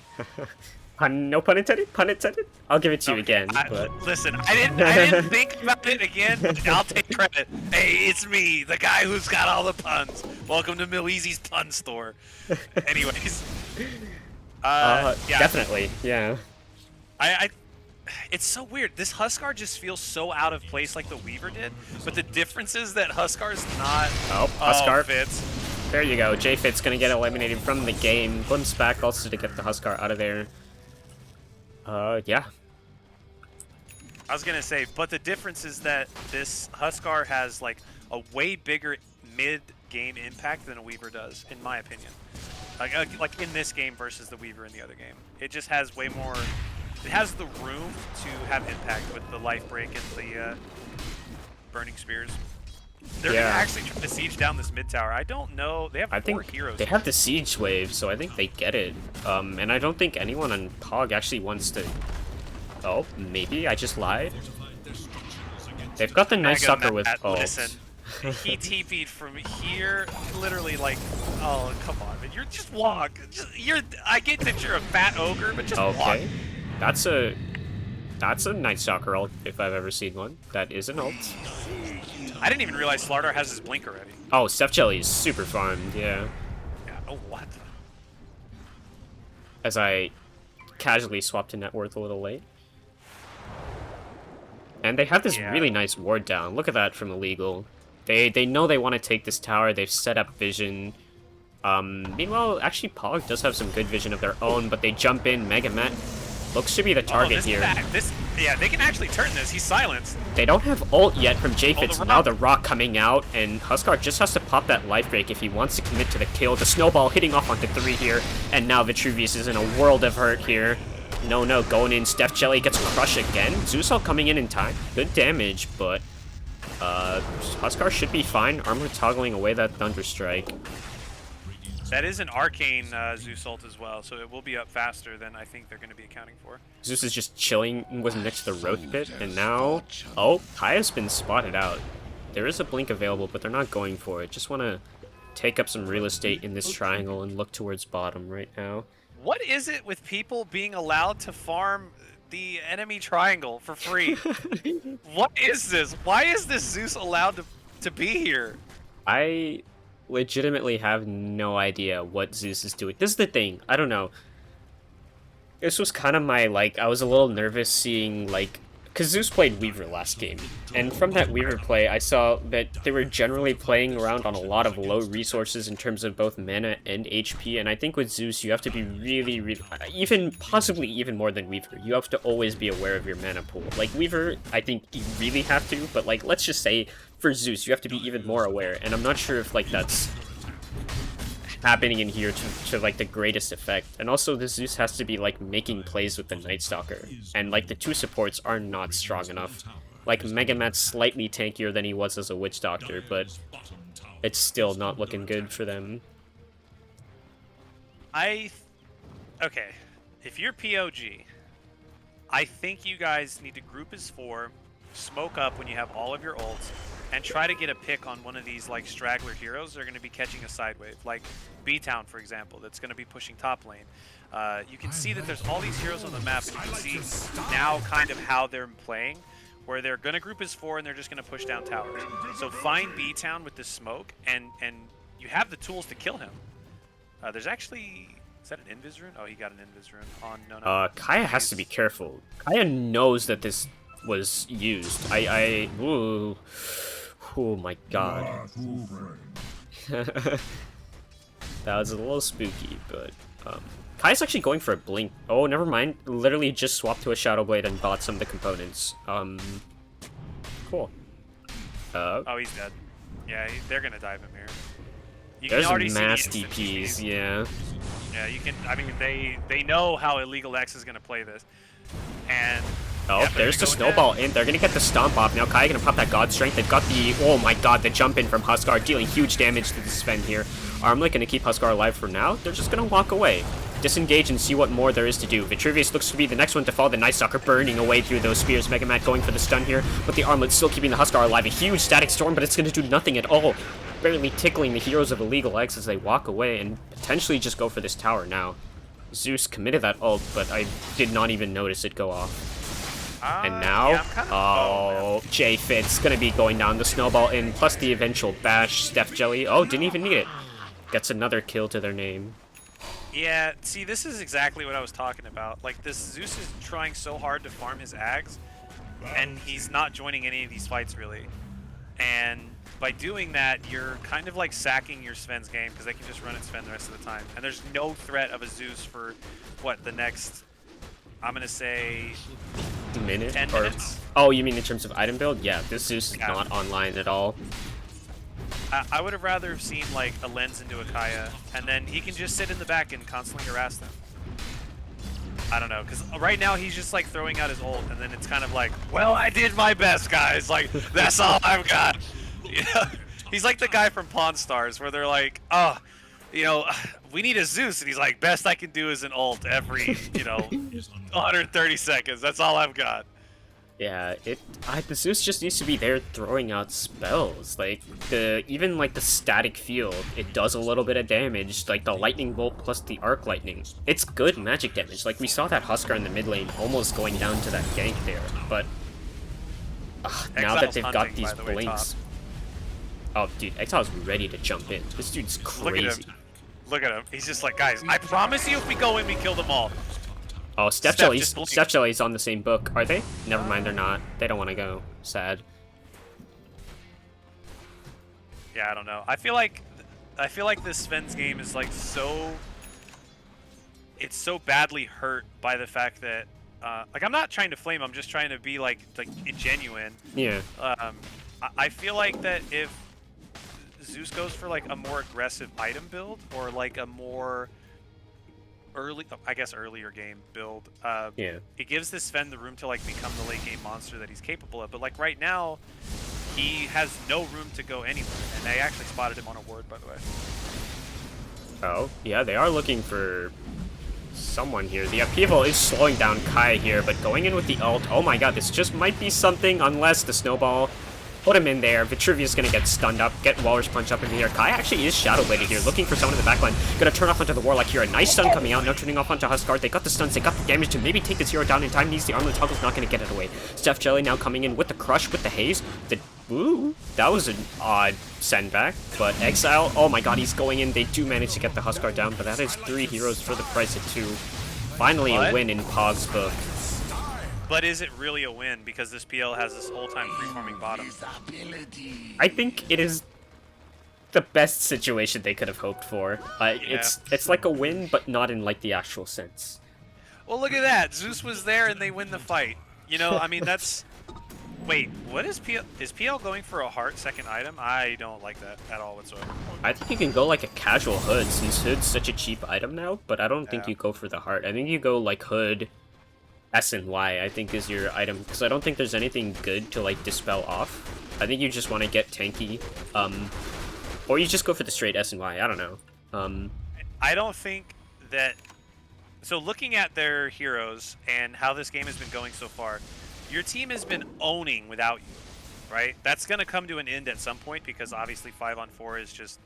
No pun intended? Pun intended? I'll give it to you again, but... Listen, I didn't think about it again, but I'll take credit. Hey, it's me, the guy who's got all the puns. Welcome to Mileezy's pun store. Anyways. Yeah. Definitely, yeah. It's so weird. This Huskar just feels so out of place like the Weaver did, but the difference is that Huskar's not... Oh, Huskar. Fits. There you go. J-Fit's gonna get eliminated from the game. Glimpse back also to get the Huskar out of there. Yeah. I was gonna say, but the difference is that this Huskar has like a way bigger mid-game impact than a Weaver does, in my opinion. Like in this game versus the Weaver in the other game. It just has way more... It has the room to have impact with the life break and the burning spears. They're gonna actually try to siege down this mid tower. I don't know. They have four heroes. They have the siege wave, so I think they get it. And I don't think anyone on Pog actually wants to... Oh, maybe I just lied. They've got the Night Stalker with ult. Listen, he TP'd from here, literally like, oh come on, man, you're just walk. I get that you're a fat ogre, but just walk. That's a Night Stalker ult if I've ever seen one. That is an ult. I didn't even realize Slardar has his blink already. Oh, Steph Jelly is super farmed, yeah. Yeah, oh what? As I casually swapped to net worth a little late. And they have this really nice ward down. Look at that from Illegal. They know they want to take this tower. They've set up vision. Meanwhile, actually Pog does have some good vision of their own, but they jump in. Megamet looks to be the target here. Yeah, they can actually turn this. He's silenced. They don't have ult yet from J-Fits. Now the rock coming out, and Huskar just has to pop that life break if he wants to commit to the kill. The snowball hitting off onto 3 here, and now Vitruvius is in a world of hurt here. No, going in. Steph Jelly gets crushed again. Zeusel coming in time. Good damage, but Huskar should be fine. Armor toggling away that Thunderstrike. That is an arcane Zeus ult as well, so it will be up faster than I think they're going to be accounting for. Zeus is just chilling, was next to the Roth Pit, and now... Oh, Kaya's been spotted out. There is a blink available, but they're not going for it. Just want to take up some real estate in this triangle and look towards bottom right now. What is it with people being allowed to farm the enemy triangle for free? What is this? Why is this Zeus allowed to be here? I legitimately have no idea what Zeus is doing. This is the thing. I don't know. This was kind of my, like, I was a little nervous seeing, like, because Zeus played Weaver last game, and from that Weaver play, I saw that they were generally playing around on a lot of low resources in terms of both mana and HP, and I think with Zeus, you have to be really, possibly even more than Weaver, you have to always be aware of your mana pool. Like, Weaver, I think you really have to, but, like, let's just say, for Zeus, you have to be even more aware, and I'm not sure if, like, that's happening in here to like the greatest effect. And also the Zeus has to be like making plays with the Night Stalker. And like the two supports are not strong enough. Like Mega Man's slightly tankier than he was as a Witch Doctor, but it's still not looking good for them. Okay, if you're POG, I think you guys need to group as 4, smoke up when you have all of your ults, and try to get a pick on one of these like straggler heroes that are going to be catching a side wave, like B-Town, for example, that's going to be pushing top lane. You can see that there's all these heroes on the map, and you can see now kind of how they're playing, where they're going to group as 4 and they're just going to push down towers. So find B-Town with the smoke, and you have the tools to kill him. There's actually... Is that an Invis rune? Oh, he got an Invis rune on... No. Kaya has to be careful. Kaya knows that this was used. Ooh. Oh my god. That was a little spooky, but... Kaya's actually going for a blink. Oh, never mind. Literally just swapped to a Shadow Blade and bought some of the components. Cool. Oh, he's dead. Yeah, they're gonna dive him here. You There's can already mass see the DPs, yeah. Yeah, you can. I mean, they know how Illegal X is gonna play this, and oh, yeah, there's the snowball in. They're gonna get the stomp off now. Kaya gonna pop that God Strength. They've got the oh my god, the jump in from Huskar, dealing huge damage to the Sven here. Armlet gonna keep Huskar alive for now. They're just gonna walk away, disengage, and see what more there is to do. Vitruvius looks to be the next one to fall. The Night Stalker burning away through those spears. Mega Man going for the stun here, but the Armlet still keeping the Huskar alive. A huge static storm, but it's gonna do nothing at all. Barely tickling the heroes of Illegal X as they walk away and potentially just go for this tower now. Zeus committed that ult, but I did not even notice it go off. And now, yeah, J-Fit's gonna be going down, the snowball in, plus the eventual bash, Steph Jelly. Oh, didn't even need it. Gets another kill to their name. Yeah, see, this is exactly what I was talking about. Like, this Zeus is trying so hard to farm his Ags, and he's not joining any of these fights, really. And by doing that, you're kind of like sacking your Sven's game, because they can just run at Sven the rest of the time. And there's no threat of a Zeus for, what, the next, I'm going to say, minute? 10 minutes? Oh, you mean in terms of item build? Yeah, this Zeus is not online at all. I would have rather have seen, like, a Lens into a Kaya, and then he can just sit in the back and constantly harass them. I don't know, because right now he's just, like, throwing out his ult, and then it's kind of like, well, I did my best, guys. Like, that's all I've got. You know? He's like the guy from Pawn Stars, where they're like, oh, you know, we need a Zeus, and he's like, best I can do is an ult every, you know, 130 seconds. That's all I've got. Yeah, the Zeus just needs to be there throwing out spells. Like, even like the static field, it does a little bit of damage, like the lightning bolt plus the arc lightning. It's good magic damage. Like, we saw that Huskar in the mid lane almost going down to that gank there, but now that they've got these blinks... Oh, dude, Exile's ready to jump in. This dude's crazy. Look at him. He's just like, guys, I promise you if we go in, we kill them all. Oh, Steph Jelly's on the same book. Are they? Never mind, they're not. They don't want to go. Sad. Yeah, I don't know. I feel like this Sven's game is like it's so badly hurt by the fact that like, I'm not trying to flame, I'm just trying to be like genuine. Yeah. I feel like that if Zeus goes for like a more aggressive item build, or like a more earlier game build, yeah, it gives this Sven the room to like become the late game monster that he's capable of. But like right now, he has no room to go anywhere, and they actually spotted him on a ward, by the way. Oh, yeah, they are looking for someone here. The upheaval is slowing down Kai here, but going in with the ult, oh my god, this just might be something unless the snowball put him in there. Vitruvius gonna get stunned up, get Walrus Punch up in here. Kai actually is Shadow Bladed here, looking for someone in the backline. Gonna turn off onto the Warlock here. A nice stun coming out, now turning off onto Huskar. They got the stuns, they got the damage to maybe take this hero down in time. Needs the Armlet Toggle's not gonna get it away. Steph Jelly now coming in with the Crush, with the Haze. Ooh, that was an odd send back, but Exile, oh my god, he's going in. They do manage to get the Huskar down, but that is 3 heroes for the price of 2. Finally a win in Pog's book. But is it really a win, because this PL has this whole time free-farming bottom? I think it is the best situation they could have hoped for. It's like a win, but not in like the actual sense. Well, look at that. Zeus was there and they win the fight. You know, I mean, that's Wait, what is PL? Is PL going for a heart second item? I don't like that at all whatsoever. I think you can go like a casual hood, since hood's such a cheap item now, but I don't think Yeah. you go for the heart. I think you go like hood, S and Y, I think is your item, because I don't think there's anything good to like dispel off. I think you just want to get tanky, or you just go for the straight S and Y, I don't know. I don't think that... So looking at their heroes and how this game has been going so far, your team has been owning without you, right? That's going to come to an end at some point because obviously 5-on-4 is just...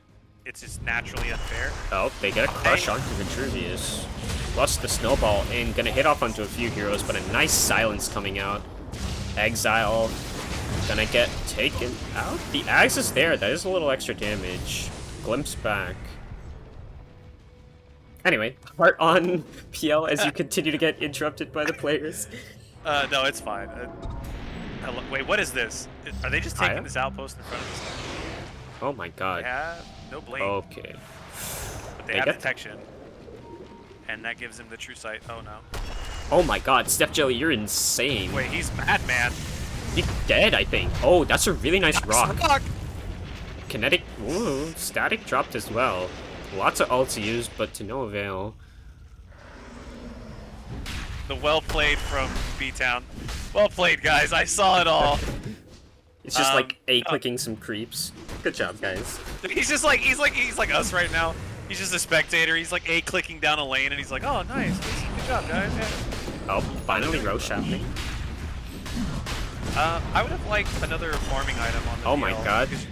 It's just naturally unfair. Oh, they get a crush onto Vitruvius. Plus the snowball, and gonna hit off onto a few heroes, but a nice silence coming out. Exile, gonna get taken out. The Axe is there, that is a little extra damage. Glimpse back. Anyway, heart on PL as you continue to get interrupted by the players. No, it's fine. Wait, what is this? Are they just taking Aya? this outpost in front of us? Oh my god. They have no blade, Okay. but they they have get- detection. And that gives him the true sight. Oh no. Oh my god, Steph Jelly, you're insane. Wait, he's mad, man. He's dead, I think. Oh, that's a really nice rock. Fuck! Kinetic, ooh, static dropped as well. Lots of ults used, but to no avail. The well played from B-Town. Well played, guys. I saw it all. It's just like A-clicking some creeps. Good job, guys. He's like us right now. He's just a spectator. He's like clicking down a lane, and he's like, oh, nice. Good job, guys. Yeah. Oh, finally Roche happening. I would have liked another farming item on the Oh my PL, god. because-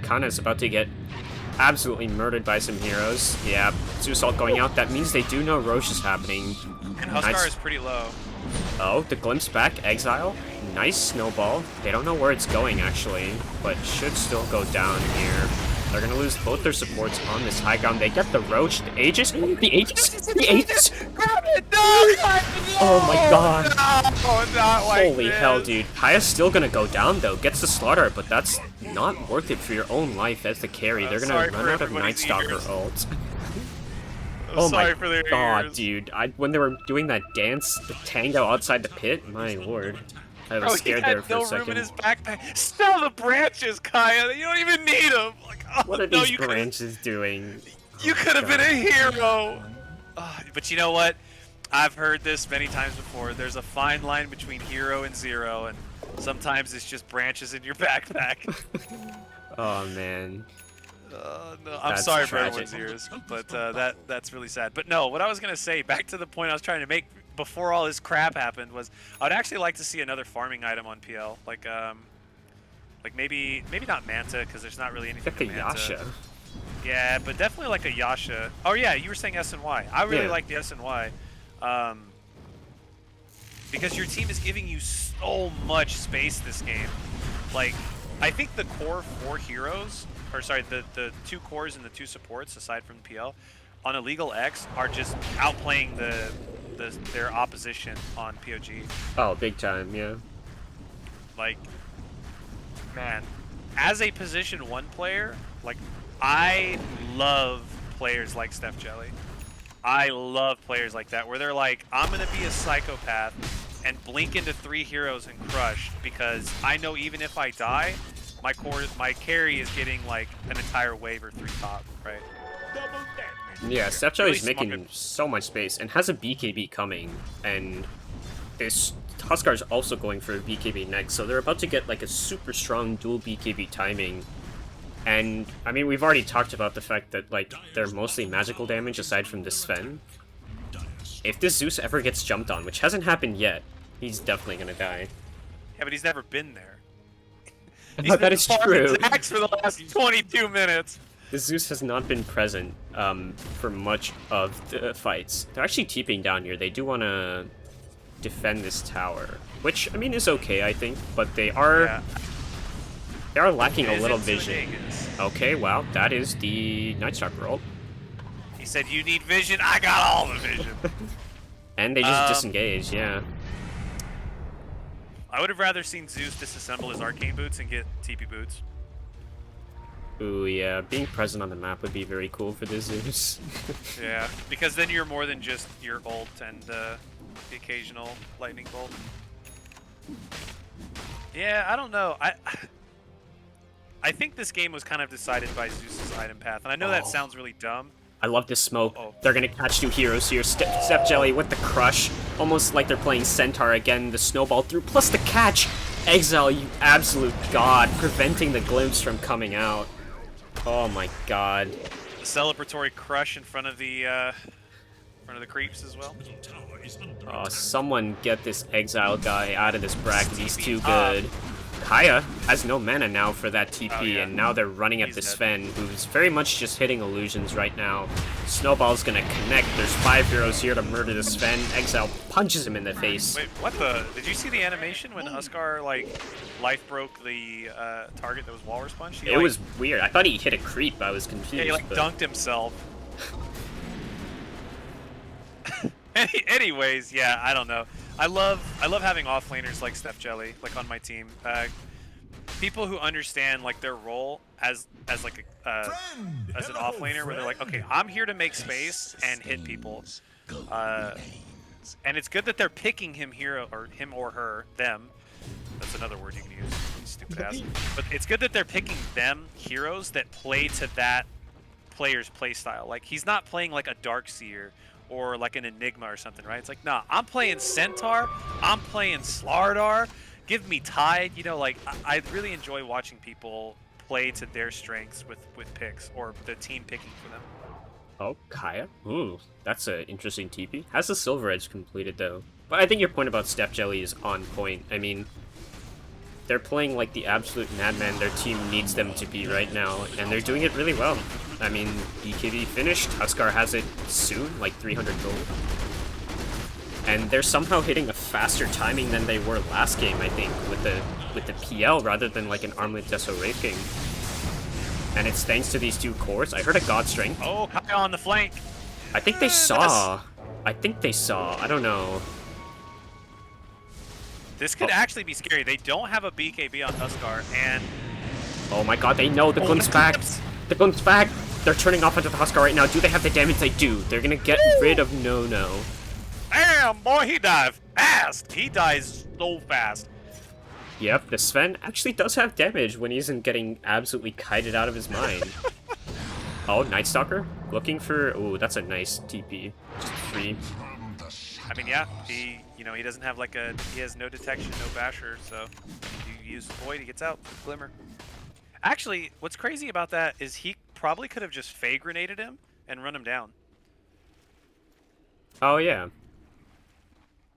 Kana's about to get absolutely murdered by some heroes. Yeah, Zeus ult going out. That means they do know Roche is happening. And Huskar Nice. is pretty low. Oh, the glimpse back, Exile. Nice snowball. They don't know where it's going, actually, but should still go down here. They're gonna lose both their supports on this high ground. They get the Roach, the Aegis, the Aegis, the Aegis! Grab it! No! Oh my god. No, not like Holy this. hell, dude. Kaya's still gonna go down, though. Gets the slaughter, but that's not worth it for your own life as the carry. They're gonna sorry run for out of everybody's Nightstalker ears. ult. I'm Oh sorry my for their god, ears. dude. When they were doing that dance, the tango outside the pit, my lord. I was Bro, scared he had there for no a room second. in his backpack. Sell the branches, Kaya. You don't even need them. Like, oh, What are no, these you could've- branches doing? You Oh my could have been God. a hero. But you know what? I've heard this many times before. There's a fine line between hero and zero, and sometimes it's just branches in your backpack. Oh man. No, I'm That's sorry tragic. for everyone's ears, but that's really sad. But no, what I was gonna say, back to the point I was trying to make before all this crap happened, was I'd actually like to see another farming item on PL, like maybe not Manta, because there's not really anything. Like a to Manta. Yasha. Yeah, but definitely like a Yasha. Oh yeah, you were saying S and Y. I really Yeah. like the S and Y, because your team is giving you so much space this game. Like, I think the core 4 heroes, or sorry, the 2 cores and the 2 supports aside from PL, on Illegal X are just outplaying their opposition on POG. Oh, big time, yeah. Like, man, as a position 1 player, like, I love players like Steph Jelly. I love players like that, where they're like, I'm gonna be a psychopath and blink into 3 heroes and crush, because I know even if I die, my carry is getting like an entire wave or 3 top, right? Yeah, Steph Really Jelly's making smart. so much space and has a BKB coming, and this Huskar's also going for a BKB next, so they're about to get like a super strong dual BKB timing. And I mean, we've already talked about the fact that like they're mostly magical damage aside from the Sven. If this Zeus ever gets jumped on, which hasn't happened yet, he's definitely gonna die. Yeah, but he's never been there. No, that is true. Axe for the last 22 minutes. The Zeus has not been present for much of the fights. They're actually TPing down here. They do want to defend this tower, which I mean is okay, I think, but they are Yeah. lacking a Is little it vision. Vegas? Okay, wow, that is the Nightstalker ult, He said, "You need vision. I got all the vision." and they just Um, disengage. Yeah, I would have rather seen Zeus disassemble his arcane boots and get TP boots. ooh yeah, being present on the map would be very cool for the Zeus. Yeah, because then you're more than just your ult and the occasional lightning bolt. Yeah, I don't know. I think this game was kind of decided by Zeus's item path, and I know that sounds really dumb. I love this smoke. Uh-oh. They're gonna catch 2 heroes here. Step Jelly with the crush. Almost like they're playing Centaur again. The snowball through, plus the catch! Exile, you absolute god, preventing the glimpse from coming out. Oh my god. The celebratory crush in front of the creeps as well. Middle tower is under Oh, attack. someone get this Exile guy out of this bracket. He's too good. Kaya has no mana now for that TP, Oh, yeah. and now they're running at He's the dead. Sven, who's very much just hitting illusions right now. Snowball's gonna connect. There's 5 heroes here to murder the Sven. Exile punches him in the face. Wait, what the? Did you see the animation when Huskar like life broke the target that was Walrus Punch? He, It like, was weird. I thought he hit a creep. I was confused. yeah, he like but... dunked himself. Anyways, yeah, I don't know. I love having offlaners like Steph Jelly like on my team. People who understand like their role as like a as an offlaner, where they're like, okay, I'm here to make space and hit people. And it's good that they're picking him here, or him or her, them. That's another word you can use, stupid ass. But it's good that they're picking them heroes that play to that player's playstyle. Like, he's not playing like a Darkseer or like an Enigma or something, right? It's like, nah, I'm playing Centaur, I'm playing Slardar, give me Tide. You know, like, I really enjoy watching people play to their strengths with picks, or the team picking for them. Oh, Kaya? Ooh, that's an interesting TP. Has the Silver Edge completed, though. But I think your point about Steph Jelly is on point. I mean, they're playing like the absolute madman their team needs them to be right now, and they're doing it really well. I mean, BKB finished, Huskar has it soon, like 300 gold. And they're somehow hitting a faster timing than they were last game, I think, with the PL rather than like an Armlet Deso Wraith King. And it's thanks to these 2 cores. I heard a God Strength. Oh, Kaya on the flank. I think they saw. I think they saw. I don't know. This could actually be scary. They don't have a BKB on Huskar, and Oh my god, they know. The Glimp's back. The Glimp's back. They're turning off onto the Huskar right now. Do they have the damage? They do. They're gonna get rid of No. damn, boy, he died fast. He dies so fast. Yep, the Sven actually does have damage when he isn't getting absolutely kited out of his mind. Oh, Night Stalker? Looking for... Ooh, that's a nice TP. Just free. I mean, yeah, he doesn't have like he has no detection, no basher, so you use Void, he gets out, Glimmer. Actually, what's crazy about that is he probably could have just Fey Grenaded him and run him down. Oh, yeah.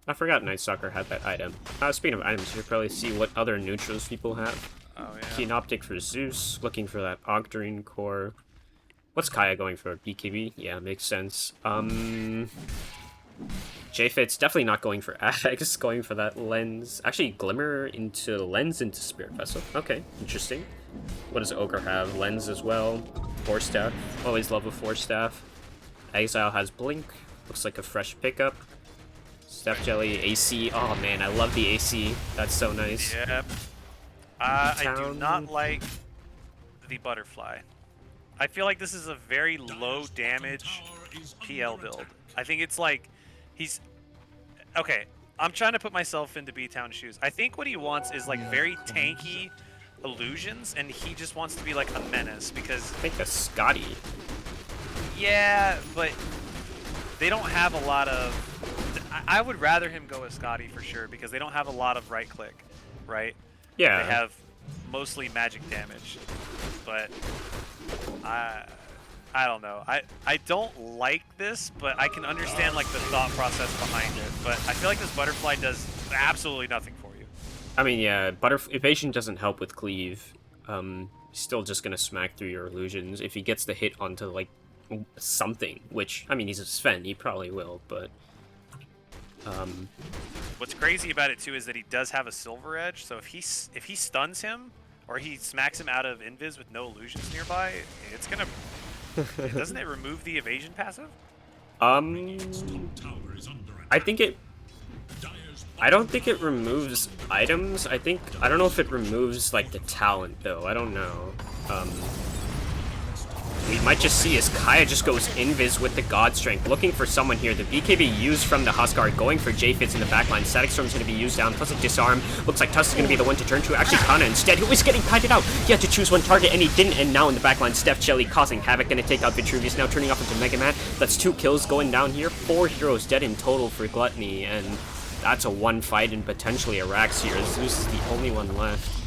I forgot Night Stalker had that item. Speaking of items, you should probably see what other neutrals people have. Oh, yeah. Keen Optic for Zeus, looking for that Octarine core. What's Kaya going for? BKB? Yeah, makes sense. J-Fit's definitely not going for Axe, going for that Lens. Actually, Glimmer into Lens into Spirit Vessel. Okay, interesting. What does Ogre have? Lens as well. Force Staff. Always love a Force Staff. Exile has Blink. Looks like a fresh pickup. Steph Jelly, AC. Oh man, I love the AC. That's so nice. Yep. I do not like the Butterfly. I feel like this is a very low damage PL build. I think it's like he's okay. I'm trying to put myself into B-Town shoes. I think what he wants is like very tanky illusions, and he just wants to be like a menace because I think a Scotty. yeah, but they don't have a lot of. I would rather him go with Scotty for sure because they don't have a lot of right click, right? Yeah. They have mostly magic damage, but I don't know. I don't like this, but I can understand like the thought process behind it. But I feel like this Butterfly does absolutely nothing for you. I mean, yeah, evasion doesn't help with cleave. He's still just gonna smack through your illusions. If he gets the hit onto like something, which I mean, he's a Sven, he probably will, but. What's crazy about it too is that he does have a Silver Edge, so if he stuns him or he smacks him out of invis with no illusions nearby, it's gonna. Doesn't it remove the evasion passive? Tower is under attack. I think it. Dire's I don't think it removes items. I don't know if it removes like the talent though. I don't know. we might just see as Kaya just goes invis with the God Strength, looking for someone here. The BKB used from the Huskar, going for J-Fits in the backline. Static Storm's going to be used down, plus a disarm. Looks like Tusk is going to be the one to turn to. Actually, Kana instead, who is getting kited out. He had to choose one target, and he didn't, and now in the backline, Steph Jelly causing havoc, going to take out Vitruvius, now turning off into Mega Man. That's 2 kills going down here. 4 heroes dead in total for Gluttony, and that's a 1 fight and potentially a Rax here. Zeus is the only one left.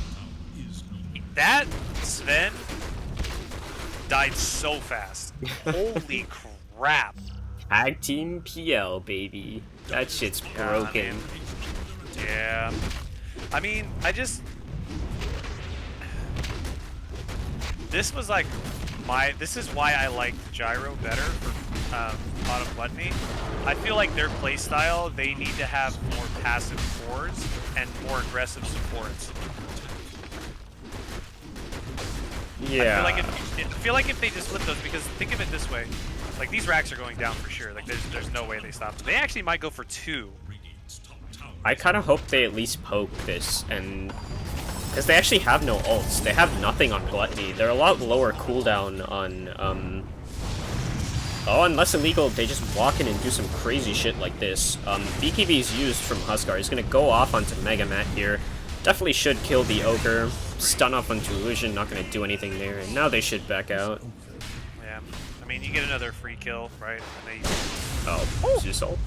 That Sven died so fast. Holy crap. Tag Team PL, baby. That shit's broken. Yeah. I mean, this was like this is why I liked Gyro better for Autumn Gluttony. I feel like their playstyle, they need to have more passive cores and more aggressive supports. Yeah. I feel like if they just flip those, because think of it this way, like these racks are going down for sure. Like there's no way they stop them. They actually might go for 2. I kind of hope they at least poke this, and because they actually have no ults. They have nothing on Gluttony. They're a lot lower cooldown on oh, unless illegal, they just walk in and do some crazy shit like this. BKB is used from Huskar. He's gonna go off onto Mega Mat here. Definitely should kill the Ogre. Stun off onto Illusion, not gonna do anything there, and now they should back out. Yeah. I mean, you get another free kill, right? And they... Oh, Zeus ult.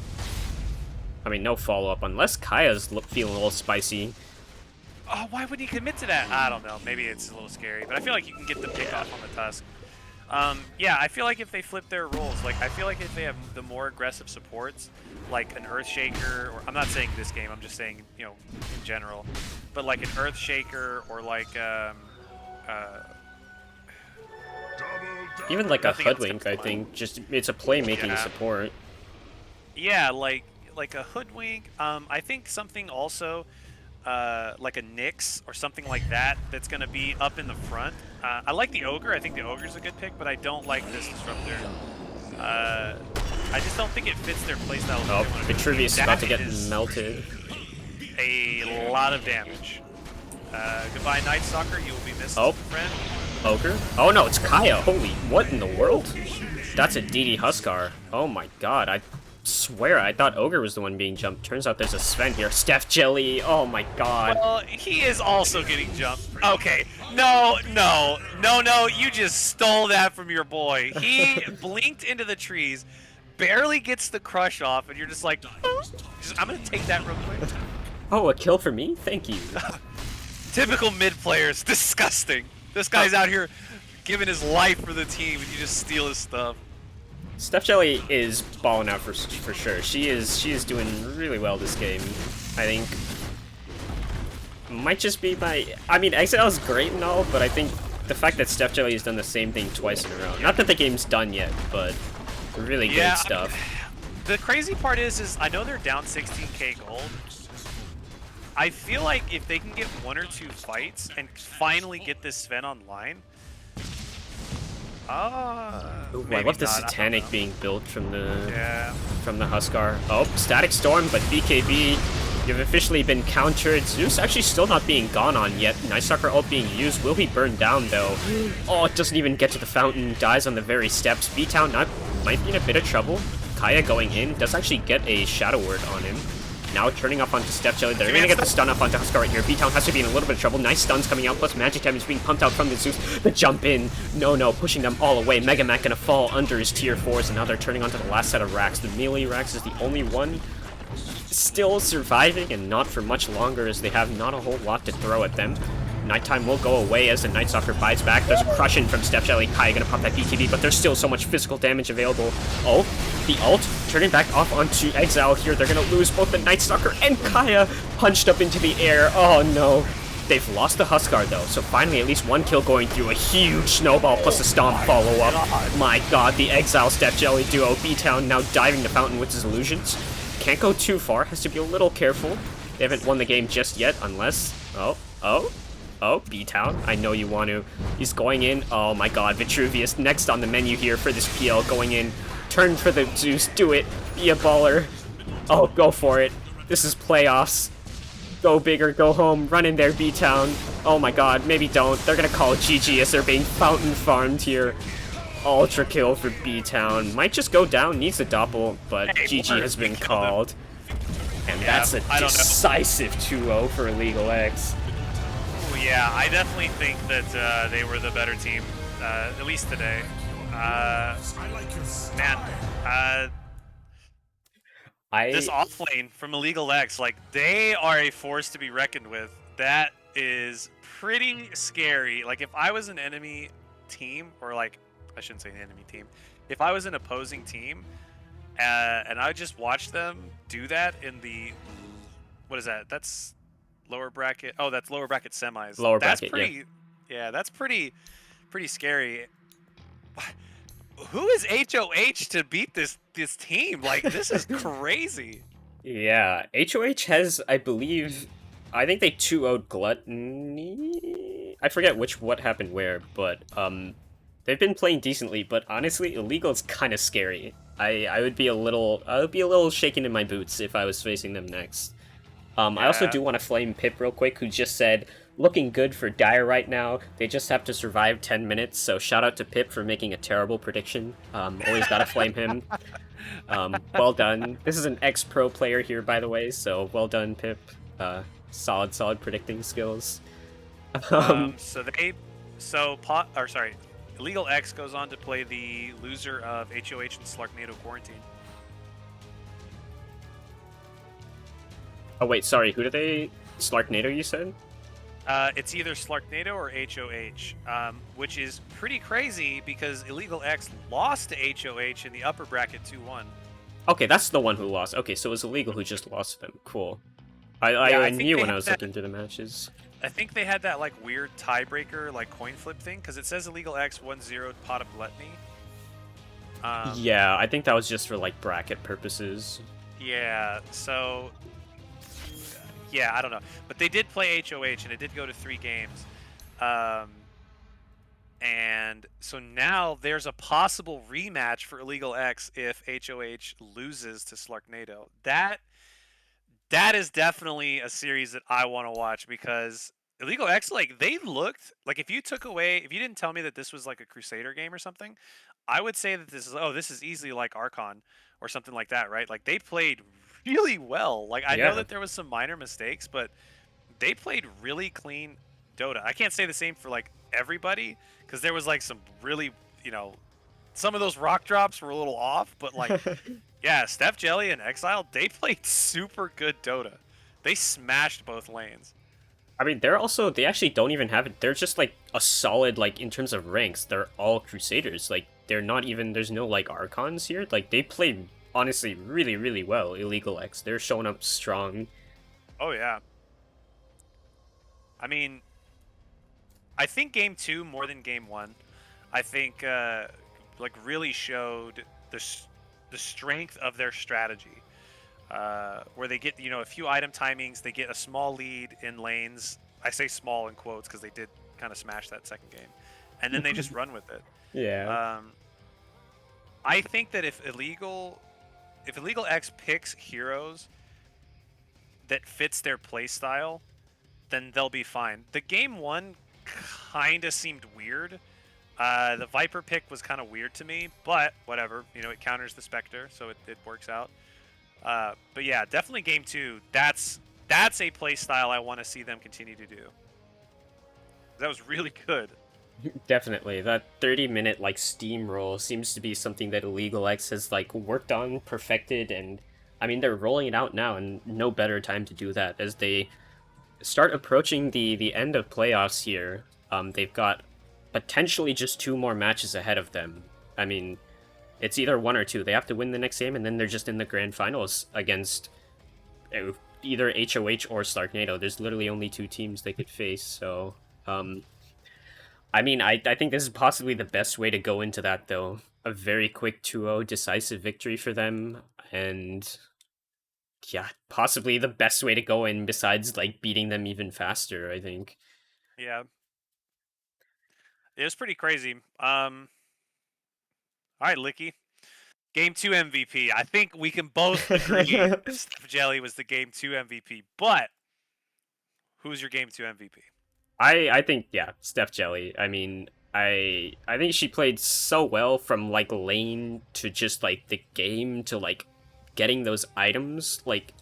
I mean, no follow-up, unless Kaya's feeling a little spicy. Oh, why would he commit to that? I don't know. Maybe it's a little scary, but I feel like you can get the pick off on the Tusk. Yeah, I feel like if they flip their roles, like I feel like if they have the more aggressive supports, like an Earthshaker, or I'm not saying this game, I'm just saying, you know, in general, but like an Earthshaker or like even like a Hoodwink, I think. Just it's a playmaking support. Yeah, like a Hoodwink. I think something also like a Nyx or something like that that's going to be up in the front. I like the Ogre. I think the Ogre's a good pick, but I don't like this Disruptor. I just don't think it fits their playstyle. Oh, Vitruvius is about to get melted. A lot of damage. Goodbye, Night Stalker. You will be missed, friend. Ogre? Oh no, it's Kaya. Holy, what in the world? That's a DD Huskar. Oh my god, I swear I thought Ogre was the one being jumped. Turns out there's a Sven here. Steph Jelly. Oh my god. Well, he is also getting jumped. Okay. No. You just stole that from your boy. He blinked into the trees, barely gets the crush off, and you're just like, oh. I'm going to take that real quick. Oh, a kill for me? Thank you. Typical mid players. Disgusting. This guy's out here giving his life for the team, and you just steal his stuff. Steph Jelly is balling out for sure. She is doing really well this game. I think might just be my. I mean, Exile is great and all, but I think the fact that Steph Jelly has done the same thing twice in a row. Not that the game's done yet, but really good stuff. The crazy part is I know they're down 16k gold. I feel like if they can get 1 or 2 fights and finally get this Sven online. Ooh, I love the Satanic being built from the Huskar. Oh, Static Storm, but BKB, you've officially been countered. Zeus actually still not being gone on yet. Night Stalker ult being used, will be burned down though. Oh, it doesn't even get to the fountain, dies on the very steps. B-Town might be in a bit of trouble. Kaya going in, does actually get a Shadow Word on him. Now turning up onto Steph Jelly. They're going to get the stun up onto Huskar right here. B-Town has to be in a little bit of trouble. Nice stuns coming out, plus magic damage being pumped out from the Zeus. The jump in. No, pushing them all away. Mega Man going to fall under his tier 4s, and now they're turning onto the last set of racks. The melee racks is the only one still surviving, and not for much longer, as they have not a whole lot to throw at them. Nighttime will go away as the Night Stalker bites back. There's a crush in from Steph Jelly. Kaya gonna pop that BKB, but there's still so much physical damage available. Oh, the ult turning back off onto Exile here. They're gonna lose both the Night Stalker and Kaya punched up into the air. Oh no. They've lost the Huskar though, so finally at least 1 kill going through. A huge snowball plus a stomp follow-up. My god, the Exile Steph Jelly duo. B-Town now diving the fountain with his illusions. Can't go too far, has to be a little careful. They haven't won the game just yet, unless... Oh, B-Town, I know you want to. He's going in. Oh my god, Vitruvius next on the menu here for this PL, going in. Turn for the Zeus, do it. Be a baller. Oh, go for it. This is playoffs. Go big or go home. Run in there, B-Town. Oh my god, maybe don't. They're gonna call GG as they're being fountain farmed here. Ultra kill for B-Town. Might just go down, needs a doppel, but Hey, GG Mark, has we been killed him. called. And Yeah, that's a I don't know. decisive 2-0 for Illegal X. Ooh, yeah, I definitely think that they were the better team, at least today. Man, this off lane from Illegal X, like, they are a force to be reckoned with. That is pretty scary. Like, if I was an enemy team, or like, I shouldn't say an enemy team, if I was an opposing team, and I just watched them do that in the, what is that? That's lower bracket. Oh, that's lower bracket semis. Lower That's bracket, pretty. Yeah, that's pretty scary. Who is HOH to beat this team? Like, this is crazy. Yeah, HOH has, I believe, I think they 2-0'd Gluttony? I forget what happened where, but, they've been playing decently, but honestly, Illegal's kind of scary. I would be a little shaken in my boots if I was facing them next. I also Yeah. do want to flame Pip real quick, who just said, looking good for Dire right now. They just have to survive 10 minutes, so shout out to Pip for making a terrible prediction. Always gotta flame him. Well done. This is an ex-pro player here, by the way, so well done, Pip. Solid predicting skills. Illegal X goes on to play the loser of HOH and Slarknado Quarantine. Oh wait, sorry, who did they... Slarknado, you said? It's either Slarknado or HOH, which is pretty crazy because Illegal X lost to HOH in the upper bracket 2-1. Okay, that's the one who lost. Okay, so it was Illegal who just lost them. Cool. I think knew they when I had was that- looking through the matches. I think they had that like weird tiebreaker, like coin flip thing, because it says Illegal X 1-0 pot of Gluttony. Yeah, I think that was just for like bracket purposes. Yeah, so yeah, I don't know, but they did play HOH and it did go to 3 games, and so now there's a possible rematch for Illegal X if HOH loses to Slarknado. That is definitely a series that I want to watch because Illegal X, like, they looked like, if you didn't tell me that this was like a Crusader game or something, I would say that this is easily like Archon or something like that, right? Like, they played really well. Like, I know Yeah. that there was some minor mistakes, but they played really clean Dota. I can't say the same for like everybody because there was like some really, some of those rock drops were a little off, but like, yeah, Steph Jelly and Exile, they played super good Dota. They smashed both lanes. I mean, they actually don't even have it. They're just like a solid, like, in terms of ranks, they're all Crusaders. Like, they're not even, there's no like Archons here. Like, they play honestly really, really well, Illegal X. They're showing up strong. Oh, yeah. I mean, I think game 2 more than game 1, I think, like, really showed the strength of their strategy. Where they get, a few item timings, they get a small lead in lanes. I say small in quotes because they did kind of smash that second game. And then they just run with it. Yeah. I think that if Illegal X picks heroes that fits their playstyle, then they'll be fine. The game 1 kind of seemed weird. The Viper pick was kind of weird to me, but whatever. It counters the Spectre, so it works out. But yeah, definitely game 2. That's a play style I want to see them continue to do. That was really good. Definitely. That 30-minute, like, steamroll seems to be something that Illegal X has, like, worked on, perfected, and, I mean, they're rolling it out now, and no better time to do that as they start approaching the end of playoffs here. They've got potentially just 2 more matches ahead of them. I mean, it's either 1 or 2. They have to win the next game, and then they're just in the grand finals against either HOH or Slarknado. There's literally only 2 teams they could face, so... I mean, I think this is possibly the best way to go into that, though. A very quick 2-0 decisive victory for them, and... yeah, possibly the best way to go in besides, like, beating them even faster, I think. Yeah. It was pretty crazy. All right, Licky. Game 2 MVP. I think we can both agree that Steph Jelly was the Game 2 MVP, but who's your Game 2 MVP? I think, yeah, Steph Jelly. I mean, I think she played so well from like lane to just like the game to like getting those items. Like,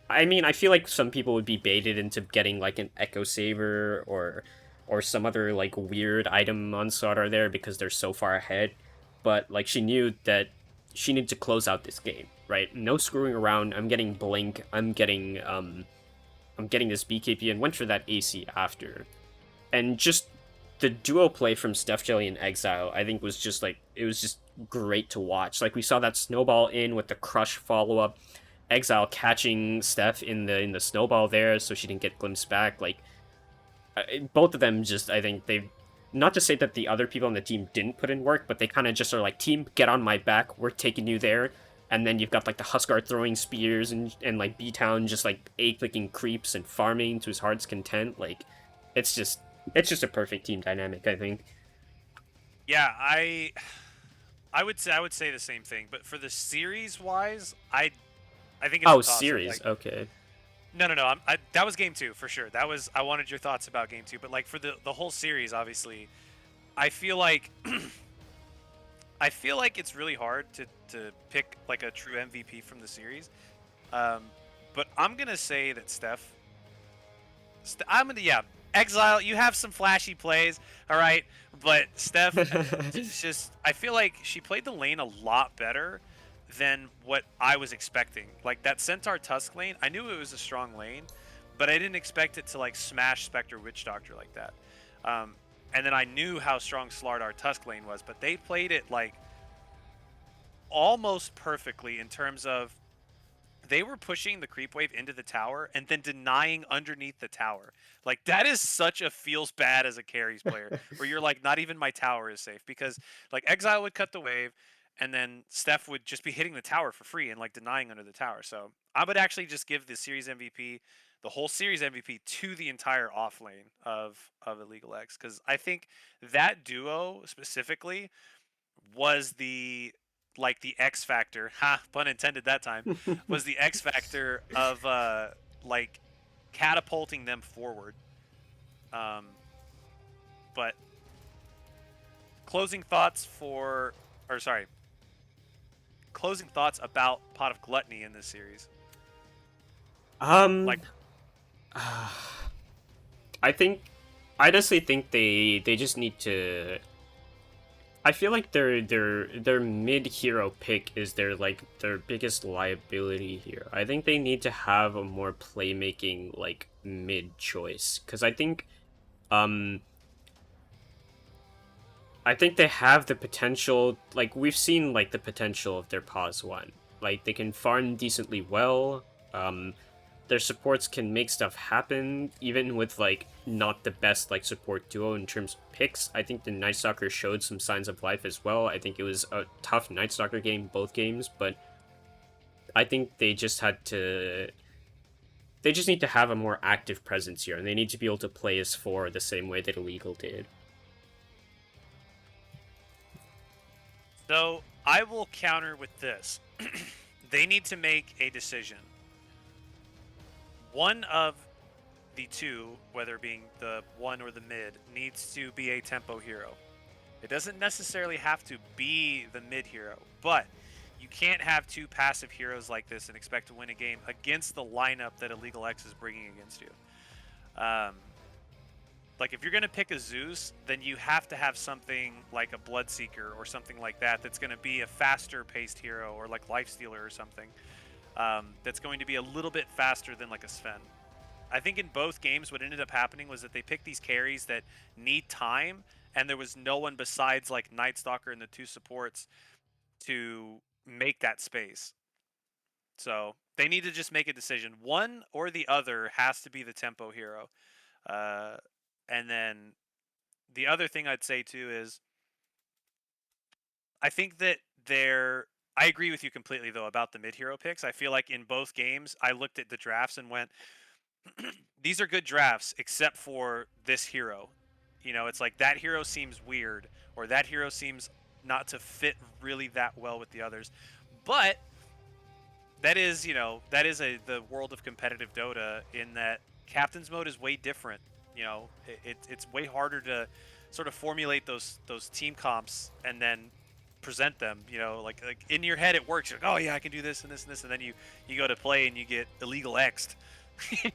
I mean, I feel like some people would be baited into getting like an Echo Saver or some other like weird item on Sardar there because they're so far ahead. But like she knew that she needed to close out this game, right? No screwing around. I'm getting Blink. I'm getting this BKB and went for that AC after. And just the duo play from Steph Jelly and Exile, I think was just like it was just great to watch. Like we saw that snowball in with the crush follow up, Exile catching Steph in the snowball there, so she didn't get glimpsed back. Like both of them, just I think they've not to say that the other people on the team didn't put in work, but they kind of just are like, team, get on my back, we're taking you there. And then you've got like the Huskar throwing spears and like B-Town just like A-clicking creeps and farming to his heart's content. Like it's just a perfect team dynamic, I think. Yeah, I would say the same thing, but for the series wise, I think it's a Oh, toss up. series. Like, Okay. no, that was game 2 for sure. I wanted your thoughts about game 2, but like for the whole series, obviously, I feel like I feel like it's really hard to pick like a true MVP from the series. But I'm gonna say that Steph. Yeah, Exile. You have some flashy plays, all right, but Steph, it's just I feel like she played the lane a lot better than what I was expecting. Like that Centaur Tusk lane, I knew it was a strong lane, but I didn't expect it to like smash Spectre Witch Doctor like that. Um, and then I knew how strong Slardar Tusk lane was, but they played it like almost perfectly in terms of they were pushing the creep wave into the tower and then denying underneath the tower. Like that is such a feels bad as a carries player where you're like, not even my tower is safe because like Exile would cut the wave and then Steph would just be hitting the tower for free and like denying under the tower. So I would actually just give the series MVP, the whole series MVP to the entire off lane of Illegal X because I think that duo specifically was the X factor, ha, pun intended that time, was the X factor of like catapulting them forward. Um, but closing thoughts for, or sorry, closing thoughts about Pot of Gluttony in this series. um, Like, I honestly think they just need to. I feel like their mid hero pick is their biggest liability here. I think they need to have a more playmaking like mid choice because um I think they have the potential. Like we've seen like the potential of their pause one. Like they can farm decently well. Um, their supports can make stuff happen even with like not the best like support duo in terms of picks. I think the Night Stalker showed some signs of life as well. I think it was a tough Night Stalker game both games, but I think they just need to have a more active presence here and they need to be able to play as 4 the same way that Illegal did. so I will counter with this. They need to make a decision. One of the two, whether being the one or the mid, needs to be a tempo hero. It doesn't necessarily have to be the mid hero, but you can't have two passive heroes like this and expect to win a game against the lineup that Illegal X is bringing against you. Like if you're going to pick a Zeus, then you have to have something like a Bloodseeker or something like that that's going to be a faster paced hero, or like Lifestealer or something that's going to be a little bit faster than like a Sven. I think in both games what ended up happening was that they picked these carries that need time, and there was no one besides like Night Stalker and the two supports to make that space. So they need to just make a decision. One or the other has to be the tempo hero. Uh, and then the other thing I'd say too is I think that I agree with you completely though about the mid hero picks. I feel like in both games I looked at the drafts and went, these are good drafts except for this hero. You know, it's like that hero seems weird or that hero seems not to fit really that well with the others. But that is, the world of competitive Dota in that captain's mode is way different. You know, it's way harder sort of formulate those team comps and then present them. You know, like in your head it works. You're like, oh yeah, I can do this and this and this, and then you go to play and you get illegal X'd.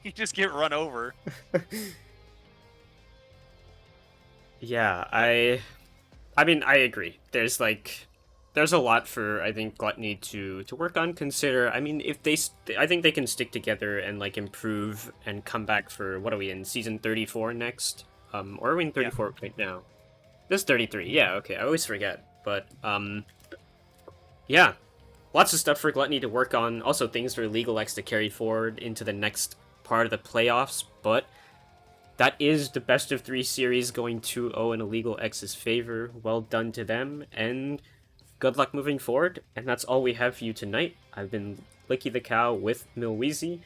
You just get run over. Yeah, I mean, I agree. There's a lot for, I think, Gluttony to work on. Consider, I mean, if I think they can stick together and like improve and come back for, what are we in, season 34 next? Or are we in 34 right now? This is 33. Yeah, okay. I always forget, but yeah, lots of stuff for Gluttony to work on. Also, things for Legal X to carry forward into the next part of the playoffs. But that is the best of 3 series going 2-0 in Illegal X's favor. Well done to them, and good luck moving forward. And that's all we have for you tonight. I've been Licky the Cow with Milweezy,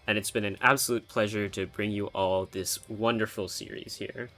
and it's been an absolute pleasure to bring you all this wonderful series here.